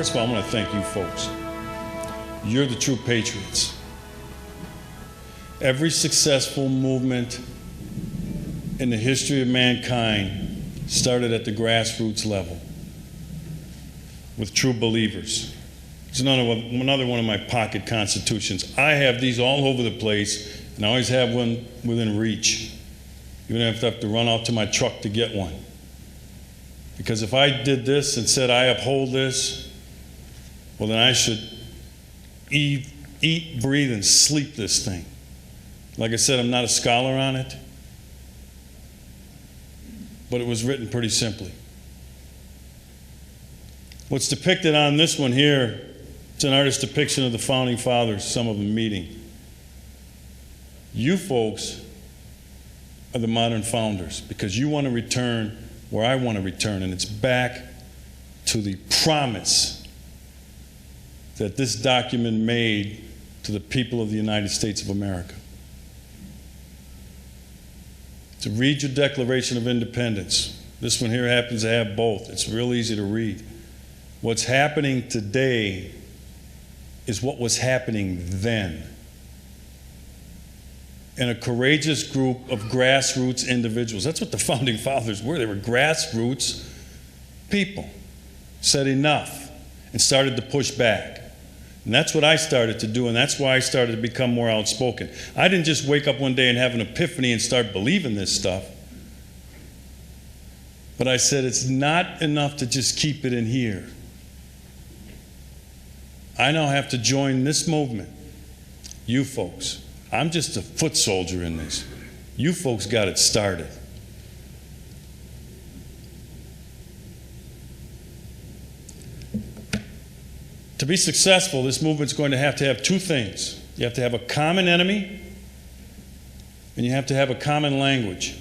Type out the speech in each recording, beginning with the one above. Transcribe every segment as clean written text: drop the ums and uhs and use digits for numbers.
First of all, I want to thank you folks. You're the true patriots. Every successful movement in the history of mankind started at the grassroots level with true believers. It's another one of my pocket constitutions. I have these all over the place, and I always have one within reach. Even if I have to run out to my truck to get one. Because if I did this and said I uphold this, well then I should eat, breathe, and sleep this thing. Like I said, I'm not a scholar on it, but it was written pretty simply. What's depicted on this one here, it's an artist's depiction of the Founding Fathers, some of them meeting. You folks are the modern founders because you want to return where I want to return, and it's back to the promise that this document made to the people of the United States of America. To read your Declaration of Independence. This one here happens to have both. It's real easy to read. What's happening today is what was happening then. And a courageous group of grassroots individuals. That's what the Founding Fathers were. They were grassroots people. Said enough and started to push back. And that's what I started to do, and that's why I started to become more outspoken. I didn't just wake up one day and have an epiphany and start believing this stuff. But I said it's not enough to just keep it in here. I now have to join this movement. You folks. I'm just a foot soldier in this. You folks got it started. To be successful, this movement's going to have two things. You have to have a common enemy, and you have to have a common language.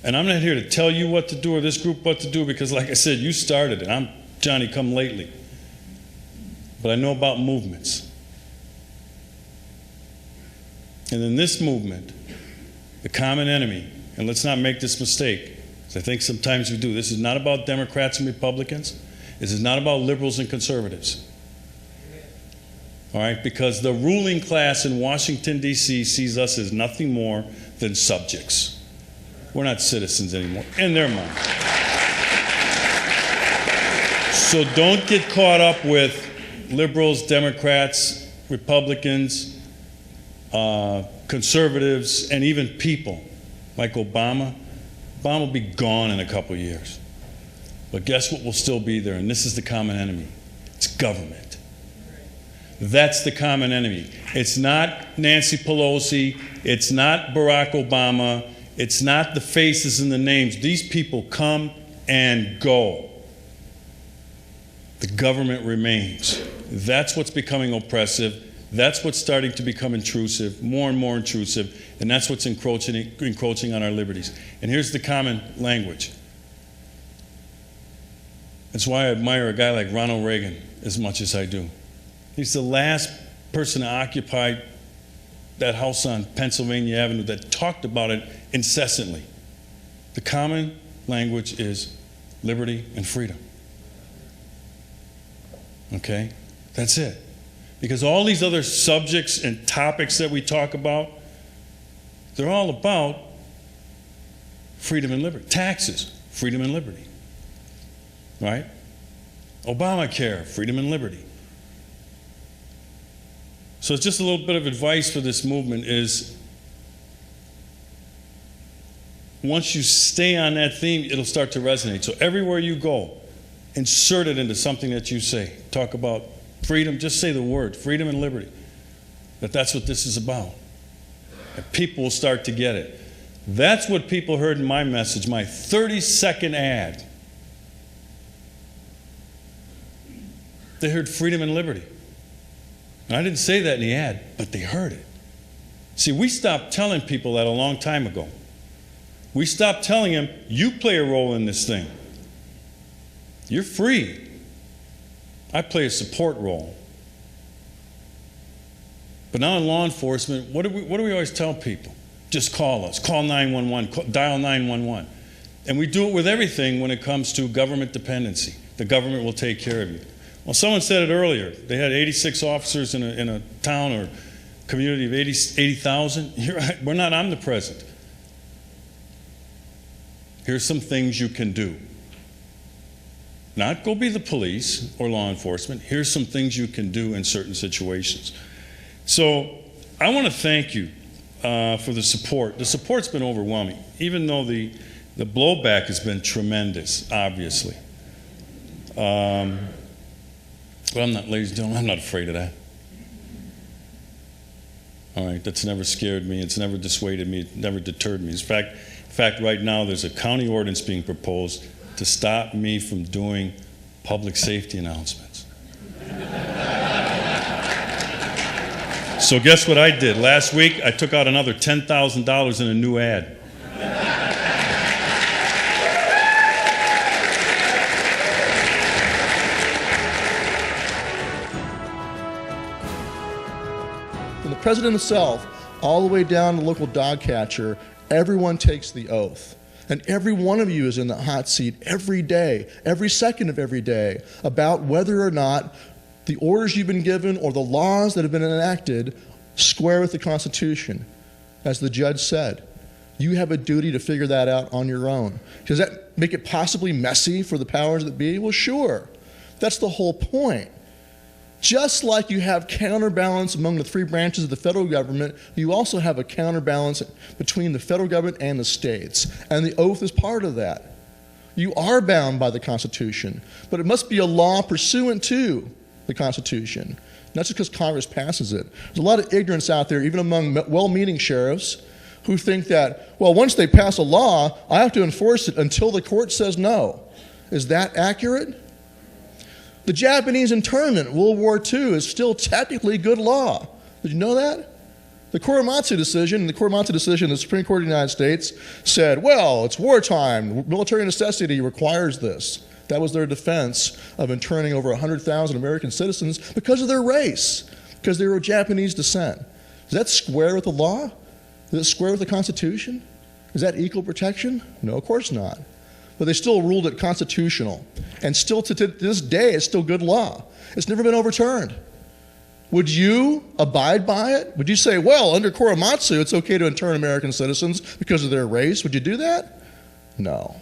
And I'm not here to tell you what to do or this group what to do because, like I said, you started it. I'm Johnny come lately. But I know about movements. And in this movement, the common enemy, and let's not make this mistake, because I think sometimes we do, this is not about Democrats and Republicans. This is not about liberals and conservatives. All right? Because the ruling class in Washington, D.C. sees us as nothing more than subjects. We're not citizens anymore, in their mind. So don't get caught up with liberals, Democrats, Republicans, conservatives, and even people like Obama. Obama will be gone in a couple years. But guess what will still be there? And this is the common enemy. It's government. That's the common enemy. It's not Nancy Pelosi. It's not Barack Obama. It's not the faces and the names. These people come and go. The government remains. That's what's becoming oppressive. That's what's starting to become intrusive, more and more intrusive, and that's what's encroaching on our liberties. And here's the common language. That's why I admire a guy like Ronald Reagan as much as I do. He's the last person to occupy that house on Pennsylvania Avenue that talked about it incessantly. The common language is liberty and freedom. Okay? That's it. Because all these other subjects and topics that we talk about, they're all about freedom and liberty. Taxes, freedom and liberty. Right? Obamacare, freedom and liberty. So it's just a little bit of advice for this movement is once you stay on that theme, it'll start to resonate. So everywhere you go, insert it into something that you say. Talk about freedom, just say the word, freedom and liberty. That's what this is about. And people will start to get it. That's what people heard in my message, my 30-second ad. They heard freedom and liberty. And I didn't say that in the ad, but they heard it. See, we stopped telling people that a long time ago. We stopped telling them, you play a role in this thing. You're free. I play a support role. But now in law enforcement, what do we always tell people? Just call us. Call 911. Dial 911. And we do it with everything when it comes to government dependency. The government will take care of you. Well, someone said it earlier. They had 86 officers in a town or community of 80,000. We're not omnipresent. Here's some things you can do. Not go be the police or law enforcement. Here's some things you can do in certain situations. So I want to thank you for the support. The support's been overwhelming, even though the blowback has been tremendous, obviously. But I'm not, ladies and gentlemen, I'm not afraid of that. All right, that's never scared me. It's never dissuaded me. It never deterred me. In fact, right now there's a county ordinance being proposed to stop me from doing public safety announcements. So guess what I did? Last week, I took out another $10,000 in a new ad. From the president himself, all the way down to the local dog catcher, everyone takes the oath. And every one of you is in the hot seat every day, every second of every day, about whether or not the orders you've been given or the laws that have been enacted square with the Constitution. As the judge said, you have a duty to figure that out on your own. Does that make it possibly messy for the powers that be? Well, sure. That's the whole point. Just like you have counterbalance among the three branches of the federal government, you also have a counterbalance between the federal government and the states. And the oath is part of that. You are bound by the Constitution, but it must be a law pursuant to the Constitution, not just because Congress passes it. There's a lot of ignorance out there, even among well-meaning sheriffs, who think that, well, once they pass a law, I have to enforce it until the court says no. Is that accurate? The Japanese internment in World War II is still technically good law. Did you know that? The Korematsu decision, the Supreme Court of the United States said, well, it's wartime. Military necessity requires this. That was their defense of interning over 100,000 American citizens because of their race, because they were of Japanese descent. Is that square with the law? Is it square with the Constitution? Is that equal protection? No, of course not. But they still ruled it constitutional. And still to this day, it's still good law. It's never been overturned. Would you abide by it? Would you say, well, under Korematsu, it's okay to intern American citizens because of their race? Would you do that? No.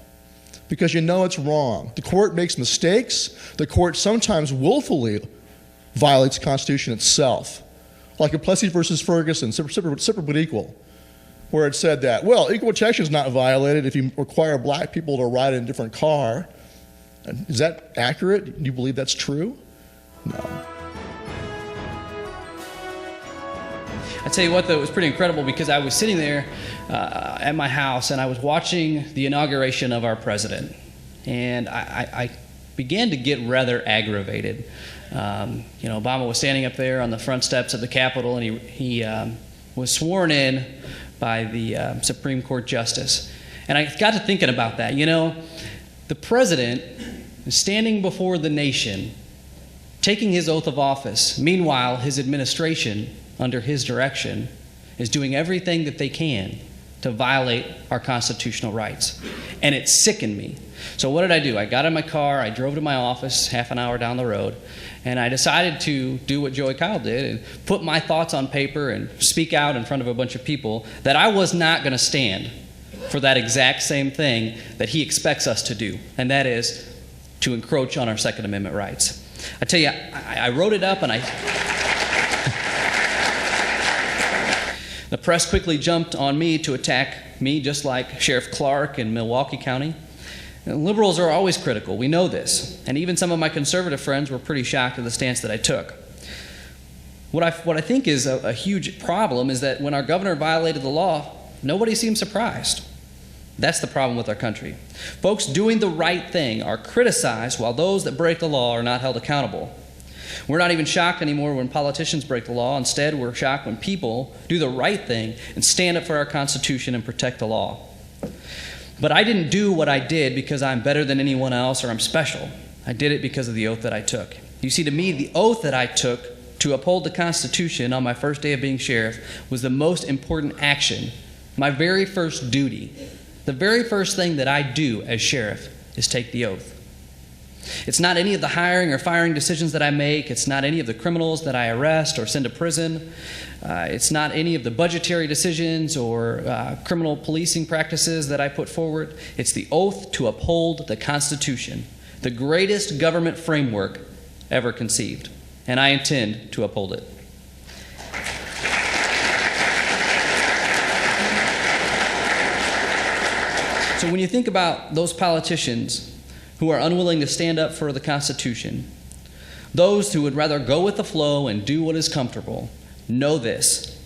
Because you know it's wrong. The court makes mistakes. The court sometimes willfully violates the Constitution itself. Like in Plessy versus Ferguson, separate but equal, where it said that, well, equal protection is not violated if you require black people to ride in a different car. Is that accurate? Do you believe that's true? No. I tell you what, though, it was pretty incredible because I was sitting there at my house and I was watching the inauguration of our president. And I began to get rather aggravated. Obama was standing up there on the front steps of the Capitol and he was sworn in by the Supreme Court Justice. And I got to thinking about that. You know, the president is standing before the nation, taking his oath of office. Meanwhile, his administration, under his direction, is doing everything that they can to violate our constitutional rights. And it sickened me. So what did I do? I got in my car, I drove to my office half an hour down the road, and I decided to do what Joey Kyle did and put my thoughts on paper and speak out in front of a bunch of people that I was not going to stand for that exact same thing that he expects us to do, and that is to encroach on our Second Amendment rights. I tell you, I wrote it up and the press quickly jumped on me to attack me, just like Sheriff Clark in Milwaukee County. And liberals are always critical. We know this. And even some of my conservative friends were pretty shocked at the stance that I took. What I think is a huge problem is that when our governor violated the law, nobody seemed surprised. That's the problem with our country. Folks doing the right thing are criticized while those that break the law are not held accountable. We're not even shocked anymore when politicians break the law. Instead, we're shocked when people do the right thing and stand up for our Constitution and protect the law. But I didn't do what I did because I'm better than anyone else or I'm special. I did it because of the oath that I took. You see, to me, the oath that I took to uphold the Constitution on my first day of being sheriff was the most important action, my very first duty. The very first thing that I do as sheriff is take the oath. It's not any of the hiring or firing decisions that I make. It's not any of the criminals that I arrest or send to prison. It's not any of the budgetary decisions or criminal policing practices that I put forward. It's the oath to uphold the Constitution, the greatest government framework ever conceived, and I intend to uphold it. So when you think about those politicians who are unwilling to stand up for the Constitution, those who would rather go with the flow and do what is comfortable, know this: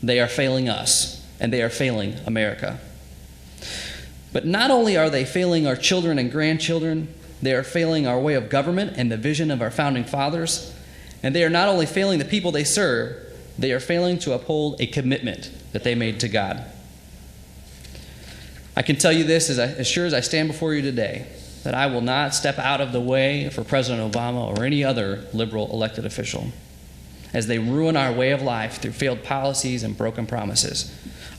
they are failing us, and they are failing America. But not only are they failing our children and grandchildren, they are failing our way of government and the vision of our founding fathers. And they are not only failing the people they serve, they are failing to uphold a commitment that they made to God. I can tell you this as sure as I stand before you today, that I will not step out of the way for President Obama or any other liberal elected official as they ruin our way of life through failed policies and broken promises.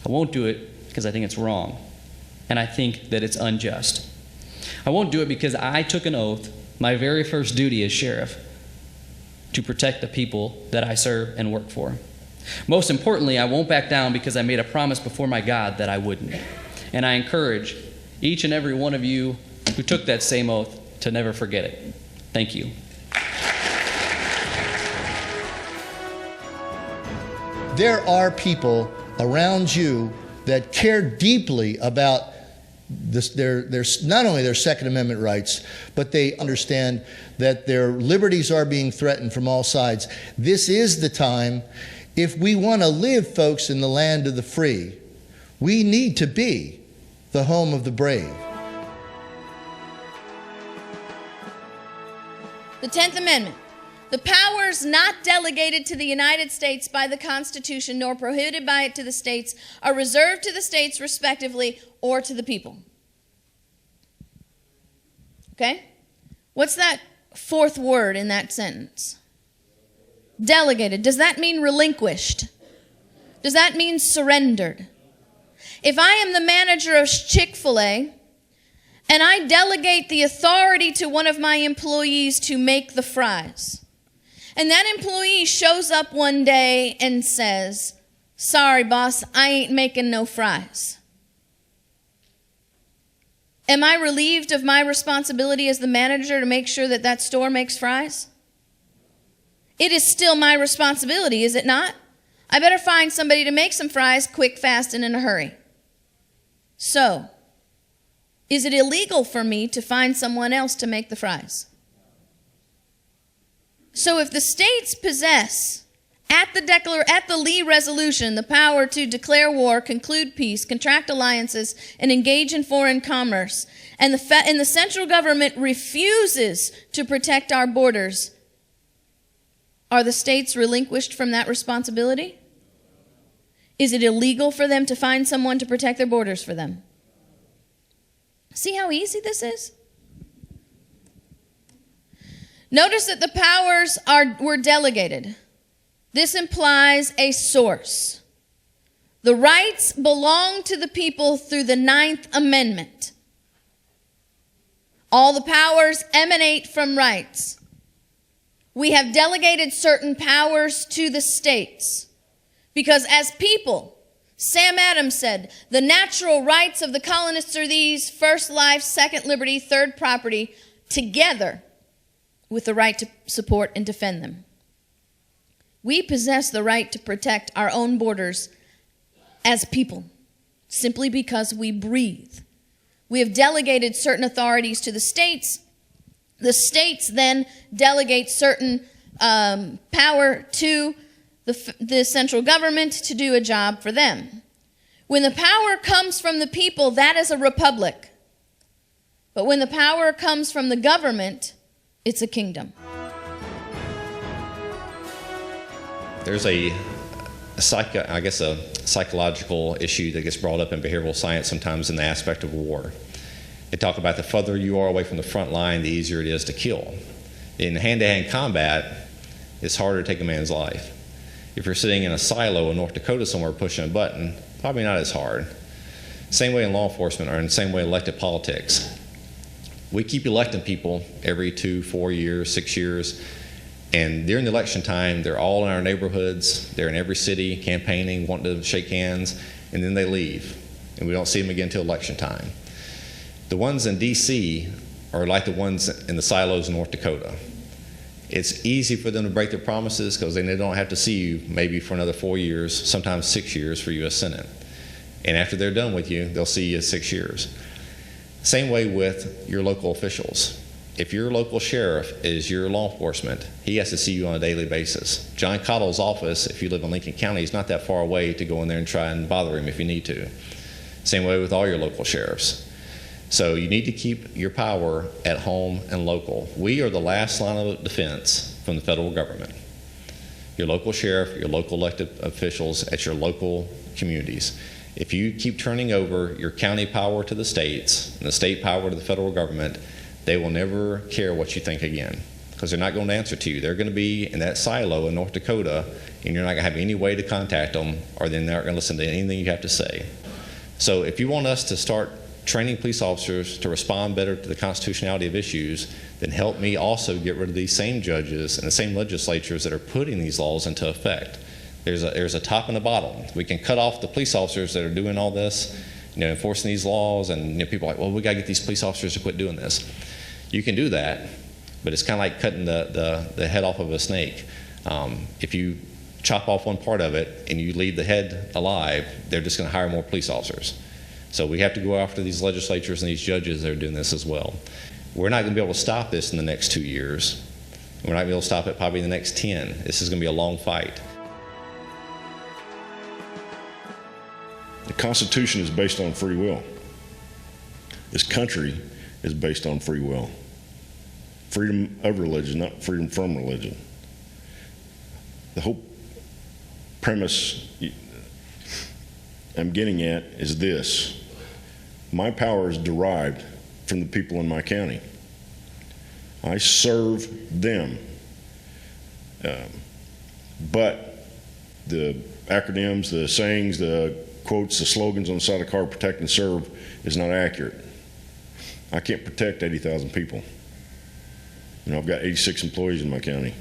I won't do it because I think it's wrong, and I think that it's unjust. I won't do it because I took an oath, my very first duty as sheriff, to protect the people that I serve and work for. Most importantly, I won't back down because I made a promise before my God that I wouldn't. And I encourage each and every one of you who took that same oath to never forget it. Thank you. There are people around you that care deeply about their not only their Second Amendment rights, but they understand that their liberties are being threatened from all sides. This is the time, if we want to live, folks, in the land of the free, we need to be the home of the brave. The 10th Amendment. The powers not delegated to the United States by the Constitution nor prohibited by it to the states are reserved to the states respectively or to the people. Okay? What's that fourth word in that sentence? Delegated. Does that mean relinquished? Does that mean surrendered? If I am the manager of Chick-fil-A and I delegate the authority to one of my employees to make the fries, and that employee shows up one day and says, "Sorry, boss, I ain't making no fries," am I relieved of my responsibility as the manager to make sure that that store makes fries? It is still my responsibility, is it not? I better find somebody to make some fries quick, fast, and in a hurry. So, is it illegal for me to find someone else to make the fries? So if the states possess, at the Lee Resolution, the power to declare war, conclude peace, contract alliances, and engage in foreign commerce, and the central government refuses to protect our borders, are the states relinquished from that responsibility? Is it illegal for them to find someone to protect their borders for them? See how easy this is? Notice that the powers were delegated. This implies a source. The rights belong to the people through the 9th Amendment. All the powers emanate from rights. We have delegated certain powers to the states because as people, Sam Adams said, the natural rights of the colonists are these: first life, second liberty, third property, together with the right to support and defend them. We possess the right to protect our own borders as people, simply because we breathe. We have delegated certain authorities to the states. The states then delegate certain power to the central government to do a job for them. When the power comes from the people, that is a republic. But when the power comes from the government, it's a kingdom. There's a psychological issue that gets brought up in behavioral science sometimes in the aspect of war. They talk about the further you are away from the front line, the easier it is to kill. In hand-to-hand combat, it's harder to take a man's life. If you're sitting in a silo in North Dakota somewhere pushing a button, probably not as hard. Same way in law enforcement, or in the same way in elected politics. We keep electing people every 2, 4 years, 6 years, and during the election time, they're all in our neighborhoods, they're in every city campaigning, wanting to shake hands, and then they leave, and we don't see them again until election time. The ones in D.C. are like the ones in the silos in North Dakota. It's easy for them to break their promises because then they don't have to see you maybe for another 4 years, sometimes 6 years for U.S. Senate. And after they're done with you, they'll see you in 6 years. Same way with your local officials. If your local sheriff is your law enforcement, he has to see you on a daily basis. John Cottle's office, if you live in Lincoln County, is not that far away to go in there and try and bother him if you need to. Same way with all your local sheriffs. So you need to keep your power at home and local. We are the last line of defense from the federal government. Your local sheriff, your local elected officials at your local communities. If you keep turning over your county power to the states and the state power to the federal government, they will never care what you think again, because they're not going to answer to you. They're going to be in that silo in North Dakota, and you're not going to have any way to contact them, or then they're not going to listen to anything you have to say. So if you want us to start training police officers to respond better to the constitutionality of issues, then help me also get rid of these same judges and the same legislatures that are putting these laws into effect. There's a top and a bottom. We can cut off the police officers that are doing all this, enforcing these laws, and people are like, well, we got to get these police officers to quit doing this. You can do that, but it's kind of like cutting the head off of a snake. If you chop off one part of it and you leave the head alive, they're just going to hire more police officers. So we have to go after these legislatures and these judges that are doing this as well. We're not going to be able to stop this in the next 2 years. We're not going to be able to stop it probably in the next 10. This is going to be a long fight. The Constitution is based on free will. This country is based on free will. Freedom of religion, not freedom from religion. The whole premise I'm getting at is this. My power is derived from the people in my county. I serve them. But the acronyms, the sayings, the quotes, the slogans on the side of the car, protect and serve, is not accurate. I can't protect 80,000 people. I've got 86 employees in my county.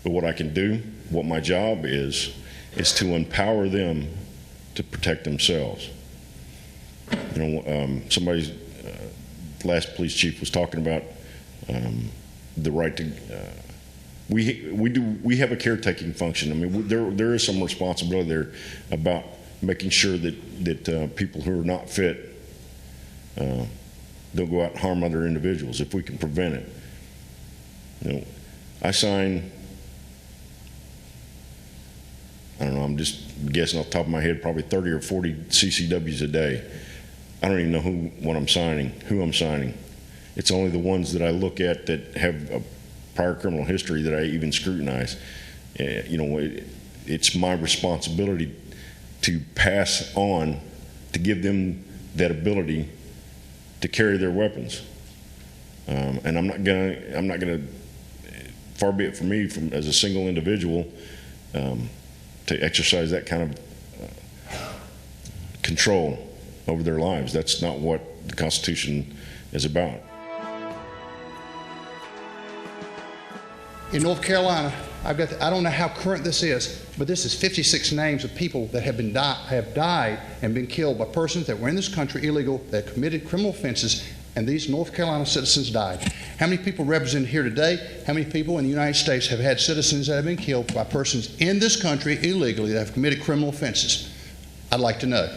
But what I can do, what my job is to empower them to protect themselves. Somebody's last police chief was talking about the right to. We have a caretaking function. I mean, there is some responsibility there about making sure that people who are not fit don't go out and harm other individuals if we can prevent it. I sign. I don't know, I'm just guessing off the top of my head, probably 30 or 40 CCWs a day. I don't even know who I'm signing. It's only the ones that I look at that have a prior criminal history that I even scrutinize. It's my responsibility to pass on, to give them that ability to carry their weapons. And I'm not gonna, far be it from me as a single individual, to exercise that kind of control over their lives. That's not what the Constitution is about. In North Carolina, I don't know how current this is, but this is 56 names of people that have died and been killed by persons that were in this country illegal, that committed criminal offenses, and these North Carolina citizens died. How many people represented here today? How many people in the United States have had citizens that have been killed by persons in this country illegally that have committed criminal offenses? I'd like to know.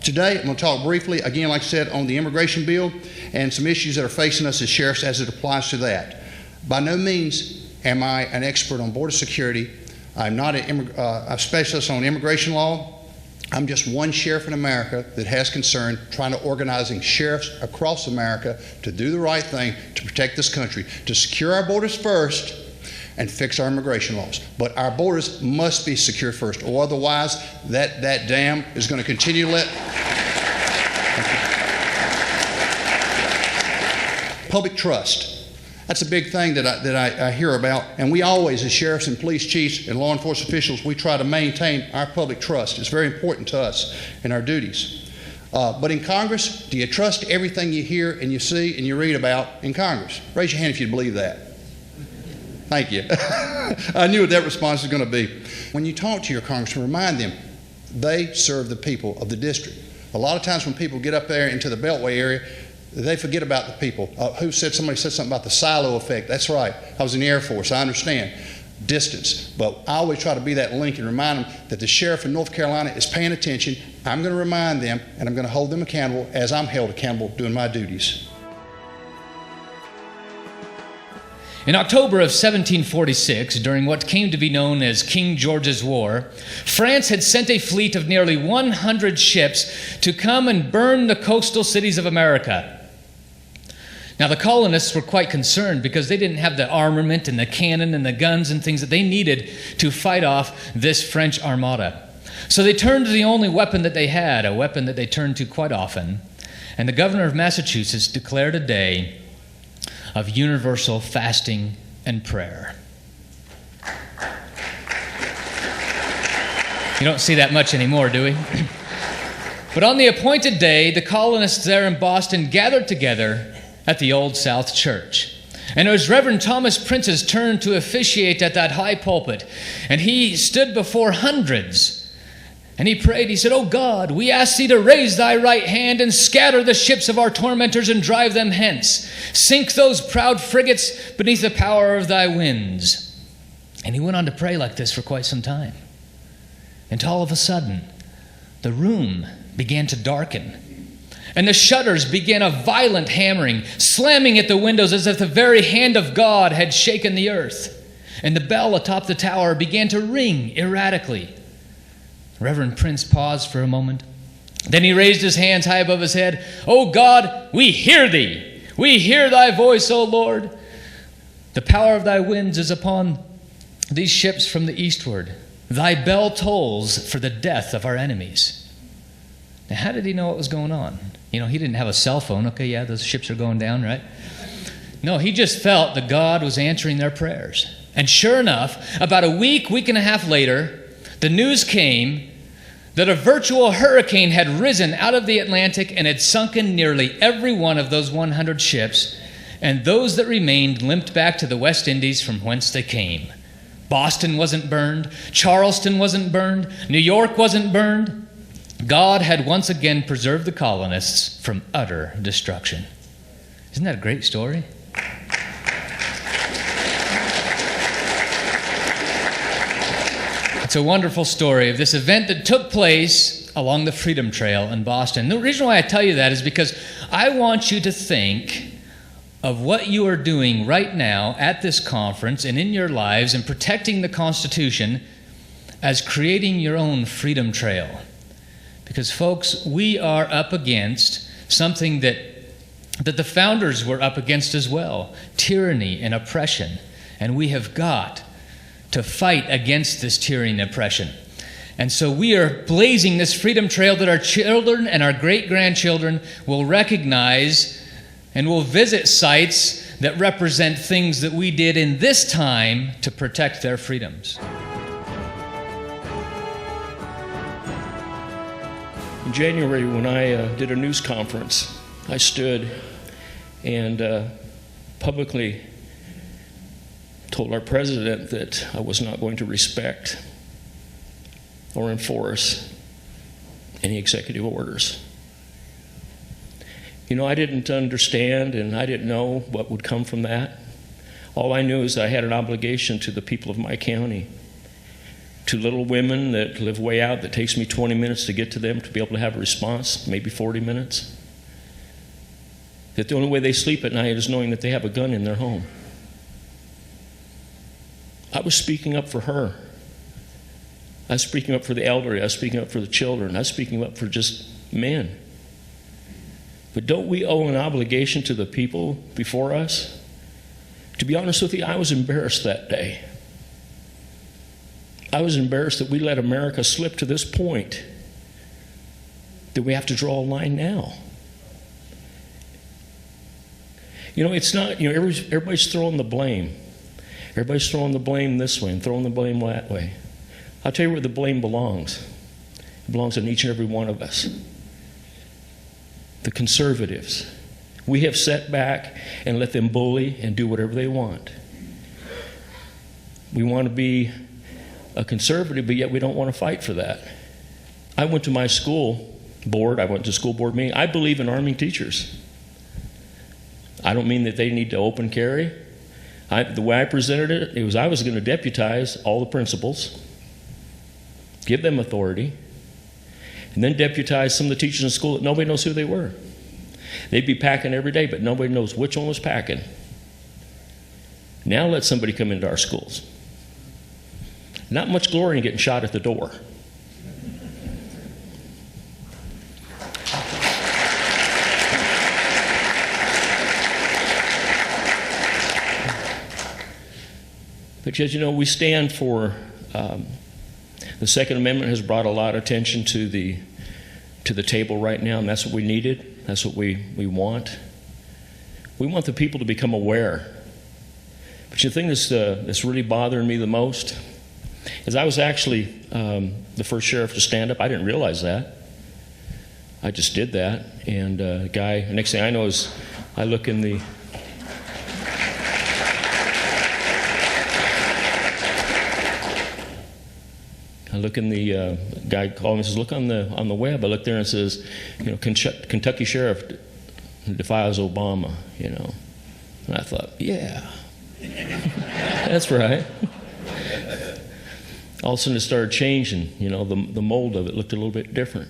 Today, I'm going to talk briefly, again, like I said, on the immigration bill and some issues that are facing us as sheriffs as it applies to that. By no means am I an expert on border security. I'm not a specialist on immigration law. I'm just one sheriff in America that has concern trying to organizing sheriffs across America to do the right thing to protect this country, to secure our borders first and fix our immigration laws. But our borders must be secure first, or otherwise that dam is going to continue to let. Public trust. That's a big thing that I hear about, and we always, as sheriffs and police chiefs and law enforcement officials, we try to maintain our public trust. It's very important to us in our duties. But in Congress, do you trust everything you hear and you see and you read about in Congress? Raise your hand if you believe that. Thank you. I knew what that response was going to be. When you talk to your congressman, remind them they serve the people of the district. A lot of times when people get up there into the Beltway area, they forget about the people. Somebody said something about the silo effect. That's right. I was in the Air Force. I understand distance. But I always try to be that link and remind them that the sheriff in North Carolina is paying attention. I'm going to remind them, and I'm going to hold them accountable as I'm held accountable doing my duties. In October of 1746, during what came to be known as King George's War, France had sent a fleet of nearly 100 ships to come and burn the coastal cities of America. Now, the colonists were quite concerned because they didn't have the armament and the cannon and the guns and things that they needed to fight off this French armada. So they turned to the only weapon that they had, a weapon that they turned to quite often, and the governor of Massachusetts declared a day of universal fasting and prayer. You don't see that much anymore, do we? But on the appointed day, the colonists there in Boston gathered together at the Old South Church. And it was Reverend Thomas Prince's turn to officiate at that high pulpit. And he stood before hundreds. And he prayed, he said, "O God, we ask thee to raise thy right hand and scatter the ships of our tormentors and drive them hence. Sink those proud frigates beneath the power of thy winds." And he went on to pray like this for quite some time. Until all of a sudden, the room began to darken. And the shutters began a violent hammering, slamming at the windows as if the very hand of God had shaken the earth. And the bell atop the tower began to ring erratically. Reverend Prince paused for a moment. Then he raised his hands high above his head. "O God, we hear thee. We hear thy voice, O Lord. The power of thy winds is upon these ships from the eastward. Thy bell tolls for the death of our enemies." Now, how did he know what was going on? You know, he didn't have a cell phone. Okay, yeah, those ships are going down, right? No, he just felt that God was answering their prayers. And sure enough, about a week and a half later, the news came that a virtual hurricane had risen out of the Atlantic and had sunken nearly every one of those 100 ships, and those that remained limped back to the West Indies from whence they came. Boston wasn't burned. Charleston wasn't burned. New York wasn't burned. God had once again preserved the colonists from utter destruction. Isn't that a great story? It's a wonderful story of this event that took place along the Freedom Trail in Boston. The reason why I tell you that is because I want you to think of what you are doing right now at this conference and in your lives in protecting the Constitution as creating your own freedom trail. Because, folks, we are up against something that the founders were up against as well, tyranny and oppression. And we have got to fight against this tyranny and oppression. And so we are blazing this freedom trail that our children and our great-grandchildren will recognize and will visit sites that represent things that we did in this time to protect their freedoms. In January, when I did a news conference, I stood and publicly told our president that I was not going to respect or enforce any executive orders. You know, I didn't understand and I didn't know what would come from that. All I knew is I had an obligation to the people of my county, to little women that live way out that takes me 20 minutes to get to them to be able to have a response, maybe 40 minutes. That the only way they sleep at night is knowing that they have a gun in their home. I was speaking up for her. I was speaking up for the elderly. I was speaking up for the children. I was speaking up for just men. But don't we owe an obligation to the people before us? To be honest with you, I was embarrassed that day. I was embarrassed that we let America slip to this point, that we have to draw a line now. You know, it's not, you know, everybody's throwing the blame. Everybody's throwing the blame this way and throwing the blame that way. I'll tell you where the blame belongs. It belongs on each and every one of us. the conservatives. We have sat back and let them bully and do whatever they want. We want to be a conservative, but yet we don't want to fight for that. I went to my school board, I went to school board meeting. I believe in arming teachers. I don't mean that they need to open carry. The way I presented it, it was I was going to deputize all the principals, give them authority, and then deputize some of the teachers in school that nobody knows who they were. They'd be packing every day, but nobody knows which one was packing. Now let somebody come into our schools. Not much glory in getting shot at the door. But as you know, we stand for the Second Amendment has brought a lot of attention to the table right now, and that's what we needed. That's what we want. We want the people to become aware. But the thing that's really bothering me the most is I was actually the first sheriff to stand up. I didn't realize that. I just did that, and the next thing I know is I look in the guy called me and says, look on the web. I look there and it says, Kentucky sheriff defies Obama, And I thought, yeah, that's right. All of a sudden it started changing, the mold of it looked a little bit different.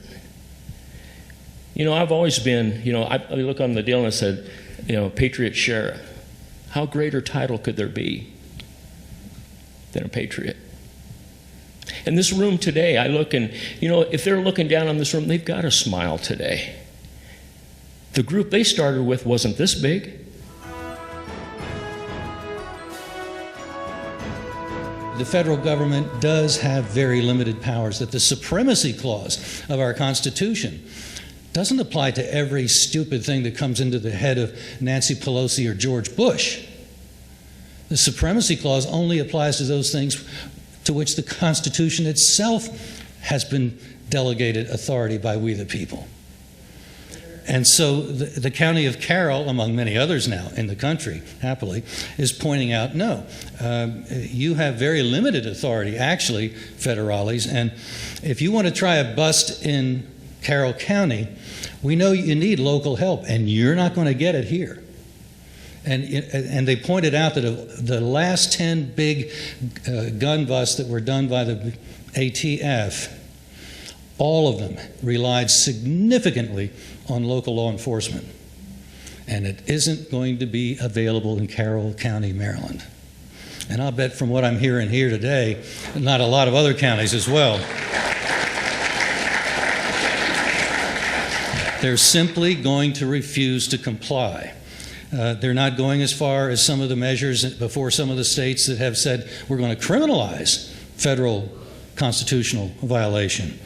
I've always been, I look on the deal and I said, Patriot Sheriff. How greater title could there be than a patriot? In this room today, I look and, if they're looking down on this room, they've got to smile today. The group they started with wasn't this big. The federal government does have very limited powers, that the supremacy clause of our Constitution doesn't apply to every stupid thing that comes into the head of Nancy Pelosi or George Bush. The supremacy clause only applies to those things to which the Constitution itself has been delegated authority by we the people. And so the county of Carroll, among many others now in the country, happily, is pointing out, no, you have very limited authority, actually, federales, and if you want to try a bust in Carroll County, we know you need local help, and you're not going to get it here. And they pointed out that the last 10 big gun busts that were done by the ATF, all of them relied significantly on local law enforcement. And it isn't going to be available in Carroll County, Maryland. And I'll bet from what I'm hearing here today, not a lot of other counties as well. They're simply going to refuse to comply. They're not going as far as some of the measures before some of the states that have said we're going to criminalize federal constitutional violation.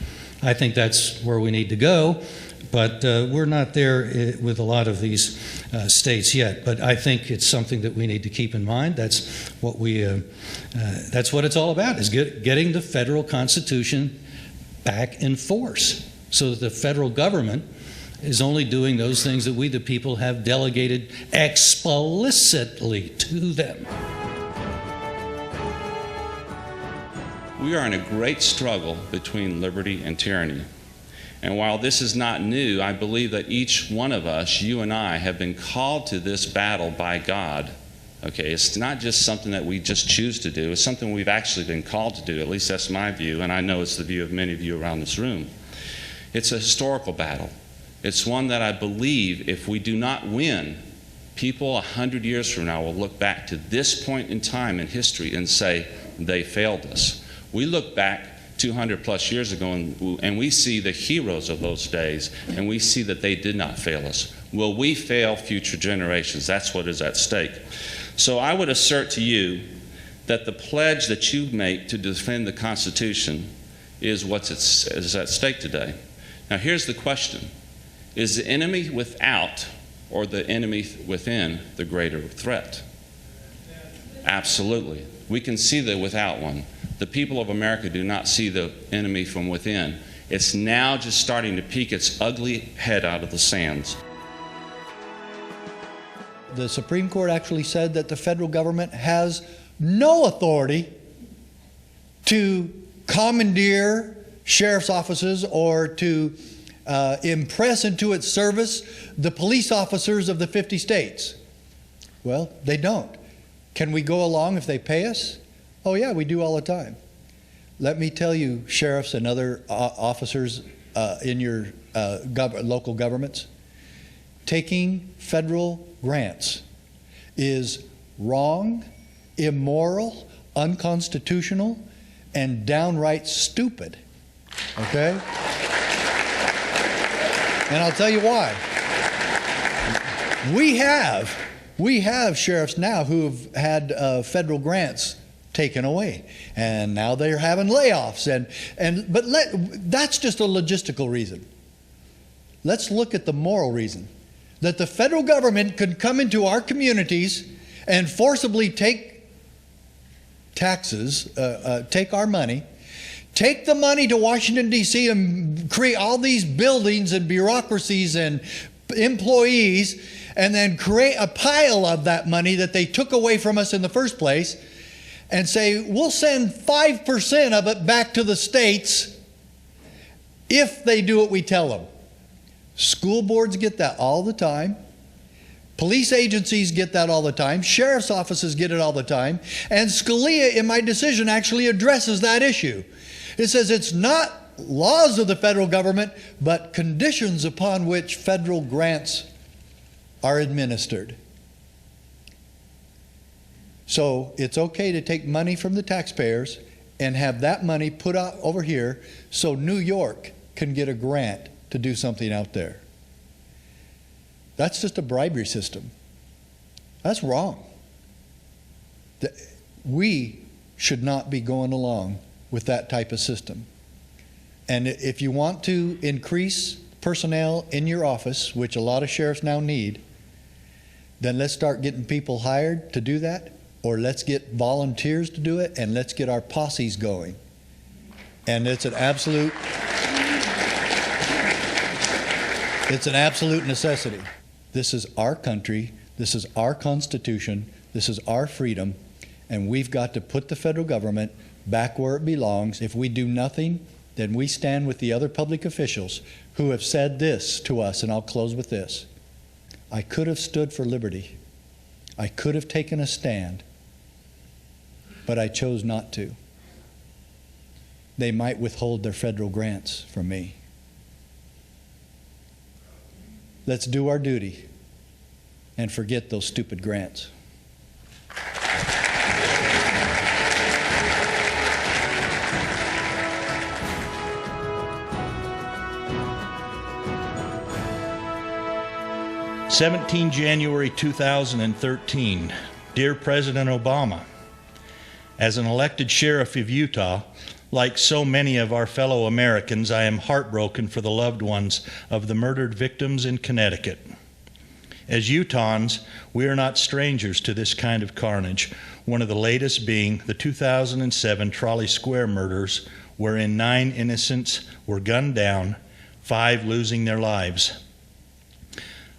I think that's where we need to go, but we're not there with a lot of these states yet. But I think it's something that we need to keep in mind. That's what it's all about, is getting the federal Constitution back in force so that the federal government is only doing those things that we the people have delegated explicitly to them. We are in a great struggle between liberty and tyranny. And while this is not new, I believe that each one of us, you and I, have been called to this battle by God. Okay, it's not just something that we just choose to do. It's something we've actually been called to do. At least that's my view, and I know it's the view of many of you around this room. It's a historical battle. It's one that I believe if we do not win, people 100 years from now will look back to this point in time in history and say, they failed us. We look back 200 plus years ago and we see the heroes of those days, and we see that they did not fail us. Will we fail future generations? That's what is at stake. So I would assert to you that the pledge that you make to defend the Constitution is what's at stake today. Now here's the question. Is the enemy without or the enemy within the greater threat? Absolutely. We can see the without one. The people of America do not see the enemy from within. It's now just starting to peek its ugly head out of the sands. The Supreme Court actually said that the federal government has no authority to commandeer sheriff's offices or to impress into its service the police officers of the 50 states. Well, they don't. Can we go along if they pay us? Oh yeah, we do all the time. Let me tell you, sheriffs and other officers in your local governments, taking federal grants is wrong, immoral, unconstitutional, and downright stupid. Okay? And I'll tell you why. We have sheriffs now who have had federal grants taken away, and now they're having layoffs. But that's just a logistical reason. Let's look at the moral reason. That the federal government could come into our communities and forcibly take taxes, take our money, take the money to Washington, D.C. and create all these buildings and bureaucracies and employees, and then create a pile of that money that they took away from us in the first place and say, we'll send 5% of it back to the states if they do what we tell them. School boards get that all the time. Police agencies get that all the time. Sheriff's offices get it all the time. And Scalia, in my decision, actually addresses that issue. It says it's not laws of the federal government, but conditions upon which federal grants are administered. So it's okay to take money from the taxpayers and have that money put out over here so New York can get a grant to do something out there. That's just a bribery system. That's wrong. We should not be going along with that type of system. And if you want to increase personnel in your office, which a lot of sheriffs now need, then let's start getting people hired to do that, or let's get volunteers to do it, and let's get our posses going. And it's an absolute necessity. This is our country, this is our Constitution, this is our freedom, and we've got to put the federal government back where it belongs. If we do nothing, then we stand with the other public officials who have said this to us, and I'll close with this. I could have stood for liberty. I could have taken a stand, but I chose not to. They might withhold their federal grants from me. Let's do our duty and forget those stupid grants. January 2013. Dear President Obama, as an elected sheriff of Utah, like so many of our fellow Americans, I am heartbroken for the loved ones of the murdered victims in Connecticut. As Utahns, we are not strangers to this kind of carnage, one of the latest being the 2007 Trolley Square murders, wherein 9 innocents were gunned down, 5 losing their lives.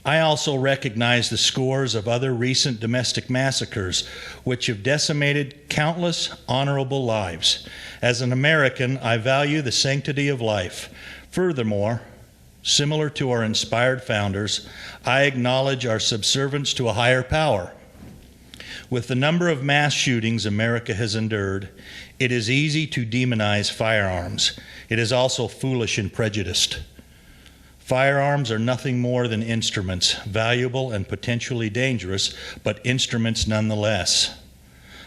I also recognize the scores of other recent domestic massacres which have decimated countless honorable lives. As an American, I value the sanctity of life. Furthermore, similar to our inspired founders, I acknowledge our subservience to a higher power. With the number of mass shootings America has endured, it is easy to demonize firearms. It is also foolish and prejudiced. Firearms are nothing more than instruments, valuable and potentially dangerous, but instruments nonetheless.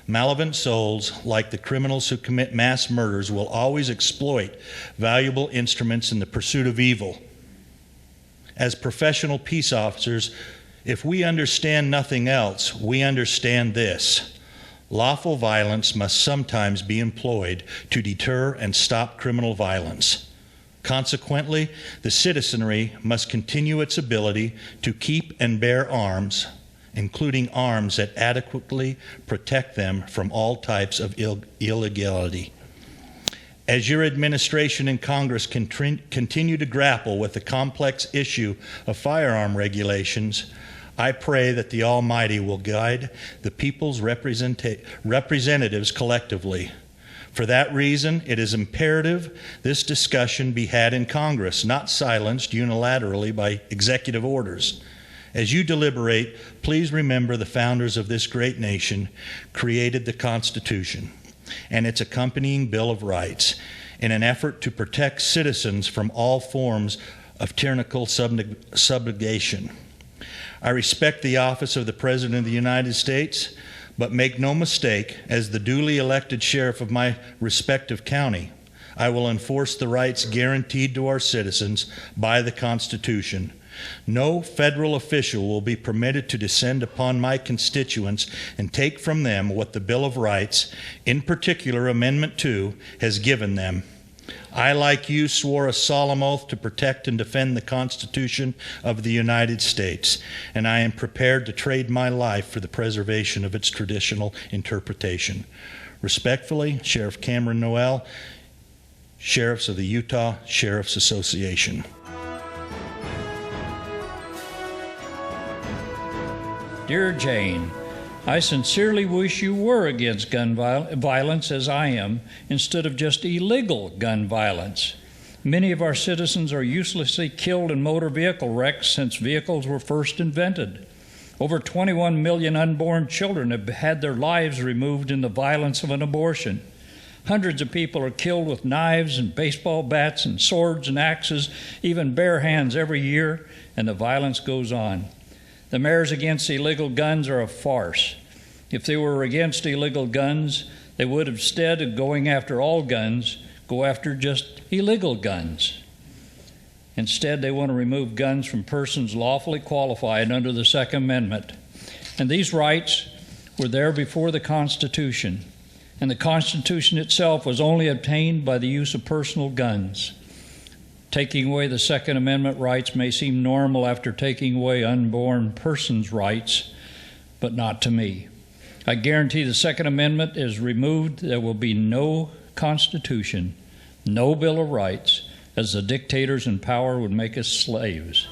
Malevolent souls, like the criminals who commit mass murders, will always exploit valuable instruments in the pursuit of evil. As professional peace officers, if we understand nothing else, we understand this. Lawful violence must sometimes be employed to deter and stop criminal violence. Consequently, the citizenry must continue its ability to keep and bear arms, including arms that adequately protect them from all types of illegality. As your administration and Congress continue to grapple with the complex issue of firearm regulations, I pray that the Almighty will guide the people's representatives collectively. For that reason, it is imperative this discussion be had in Congress, not silenced unilaterally by executive orders. As you deliberate, please remember the founders of this great nation created the Constitution and its accompanying Bill of Rights in an effort to protect citizens from all forms of tyrannical subjugation. I respect the office of the President of the United States, but make no mistake, as the duly elected sheriff of my respective county, I will enforce the rights guaranteed to our citizens by the Constitution. No federal official will be permitted to descend upon my constituents and take from them what the Bill of Rights, in particular Amendment 2, has given them. I, like you, swore a solemn oath to protect and defend the Constitution of the United States, and I am prepared to trade my life for the preservation of its traditional interpretation. Respectfully, Sheriff Cameron Noel, Sheriffs of the Utah Sheriff's Association. Dear Jane, I sincerely wish you were against gun violence as I am, instead of just illegal gun violence. Many of our citizens are uselessly killed in motor vehicle wrecks since vehicles were first invented. Over 21 million unborn children have had their lives removed in the violence of an abortion. Hundreds of people are killed with knives and baseball bats and swords and axes, even bare hands every year, and the violence goes on. The mayors against illegal guns are a farce. If they were against illegal guns, they would, instead of going after all guns, go after just illegal guns. Instead, they want to remove guns from persons lawfully qualified under the Second Amendment. And these rights were there before the Constitution. And the Constitution itself was only obtained by the use of personal guns. Taking away the Second Amendment rights may seem normal after taking away unborn persons' rights, but not to me. I guarantee the Second Amendment is removed. There will be no Constitution, no Bill of Rights, as the dictators in power would make us slaves.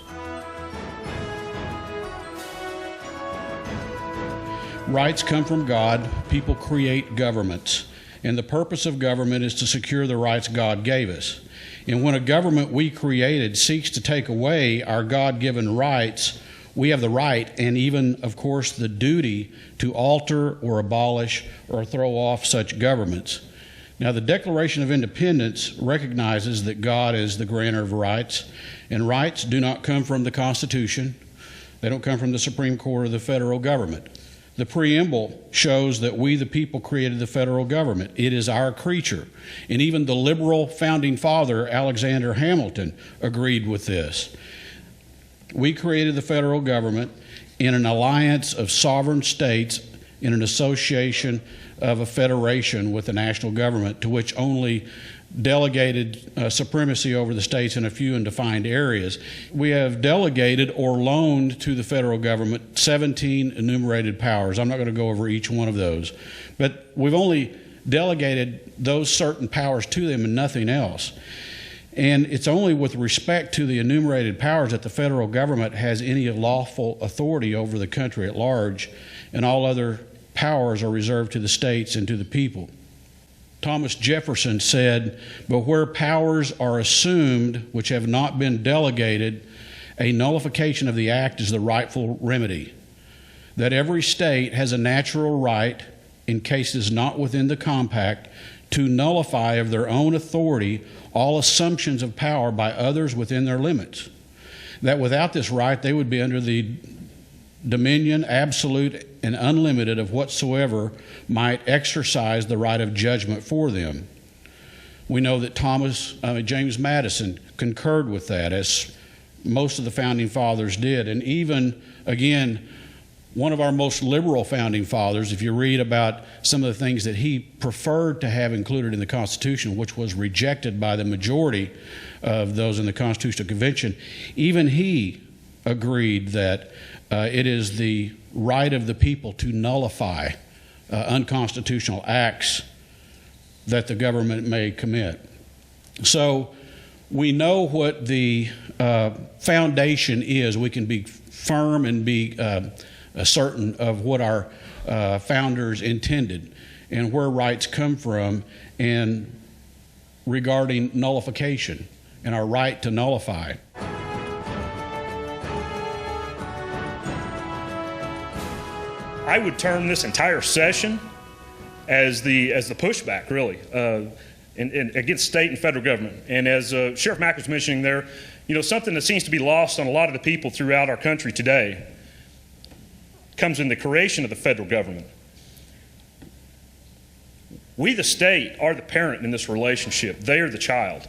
Rights come from God. People create governments. And the purpose of government is to secure the rights God gave us. And when a government we created seeks to take away our God-given rights, we have the right and even, of course, the duty to alter or abolish or throw off such governments. Now, the Declaration of Independence recognizes that God is the grantor of rights, and rights do not come from the Constitution. They don't come from the Supreme Court or the federal government. The preamble shows that we, the people, created the federal government. It is our creature. And even the liberal founding father, Alexander Hamilton, agreed with this. We created the federal government in an alliance of sovereign states in an association of a federation with the national government, to which only delegated supremacy over the states in a few and defined areas. We have delegated or loaned to the federal government 17 enumerated powers. I'm not going to go over each one of those, but we've only delegated those certain powers to them and nothing else. And it's only with respect to the enumerated powers that the federal government has any lawful authority over the country at large, and all other powers are reserved to the states and to the people. Thomas Jefferson said, "But where powers are assumed which have not been delegated, a nullification of the act is the rightful remedy. That every state has a natural right, in cases not within the compact, to nullify of their own authority all assumptions of power by others within their limits. That without this right they would be under the dominion, absolute and unlimited, of whatsoever might exercise the right of judgment for them." We know that James Madison concurred with that, as most of the founding fathers did. And even, again, one of our most liberal founding fathers, if you read about some of the things that he preferred to have included in the Constitution, which was rejected by the majority of those in the Constitutional Convention, even he agreed that it is the right of the people to nullify unconstitutional acts that the government may commit. So we know what the foundation is. We can be firm and be certain of what our founders intended and where rights come from, and regarding nullification and our right to nullify. I would term this entire session as the pushback, really, against state and federal government. And as Sheriff Mack was mentioning there, you know, something that seems to be lost on a lot of the people throughout our country today comes in the creation of the federal government. We, the state, are the parent in this relationship. They are the child.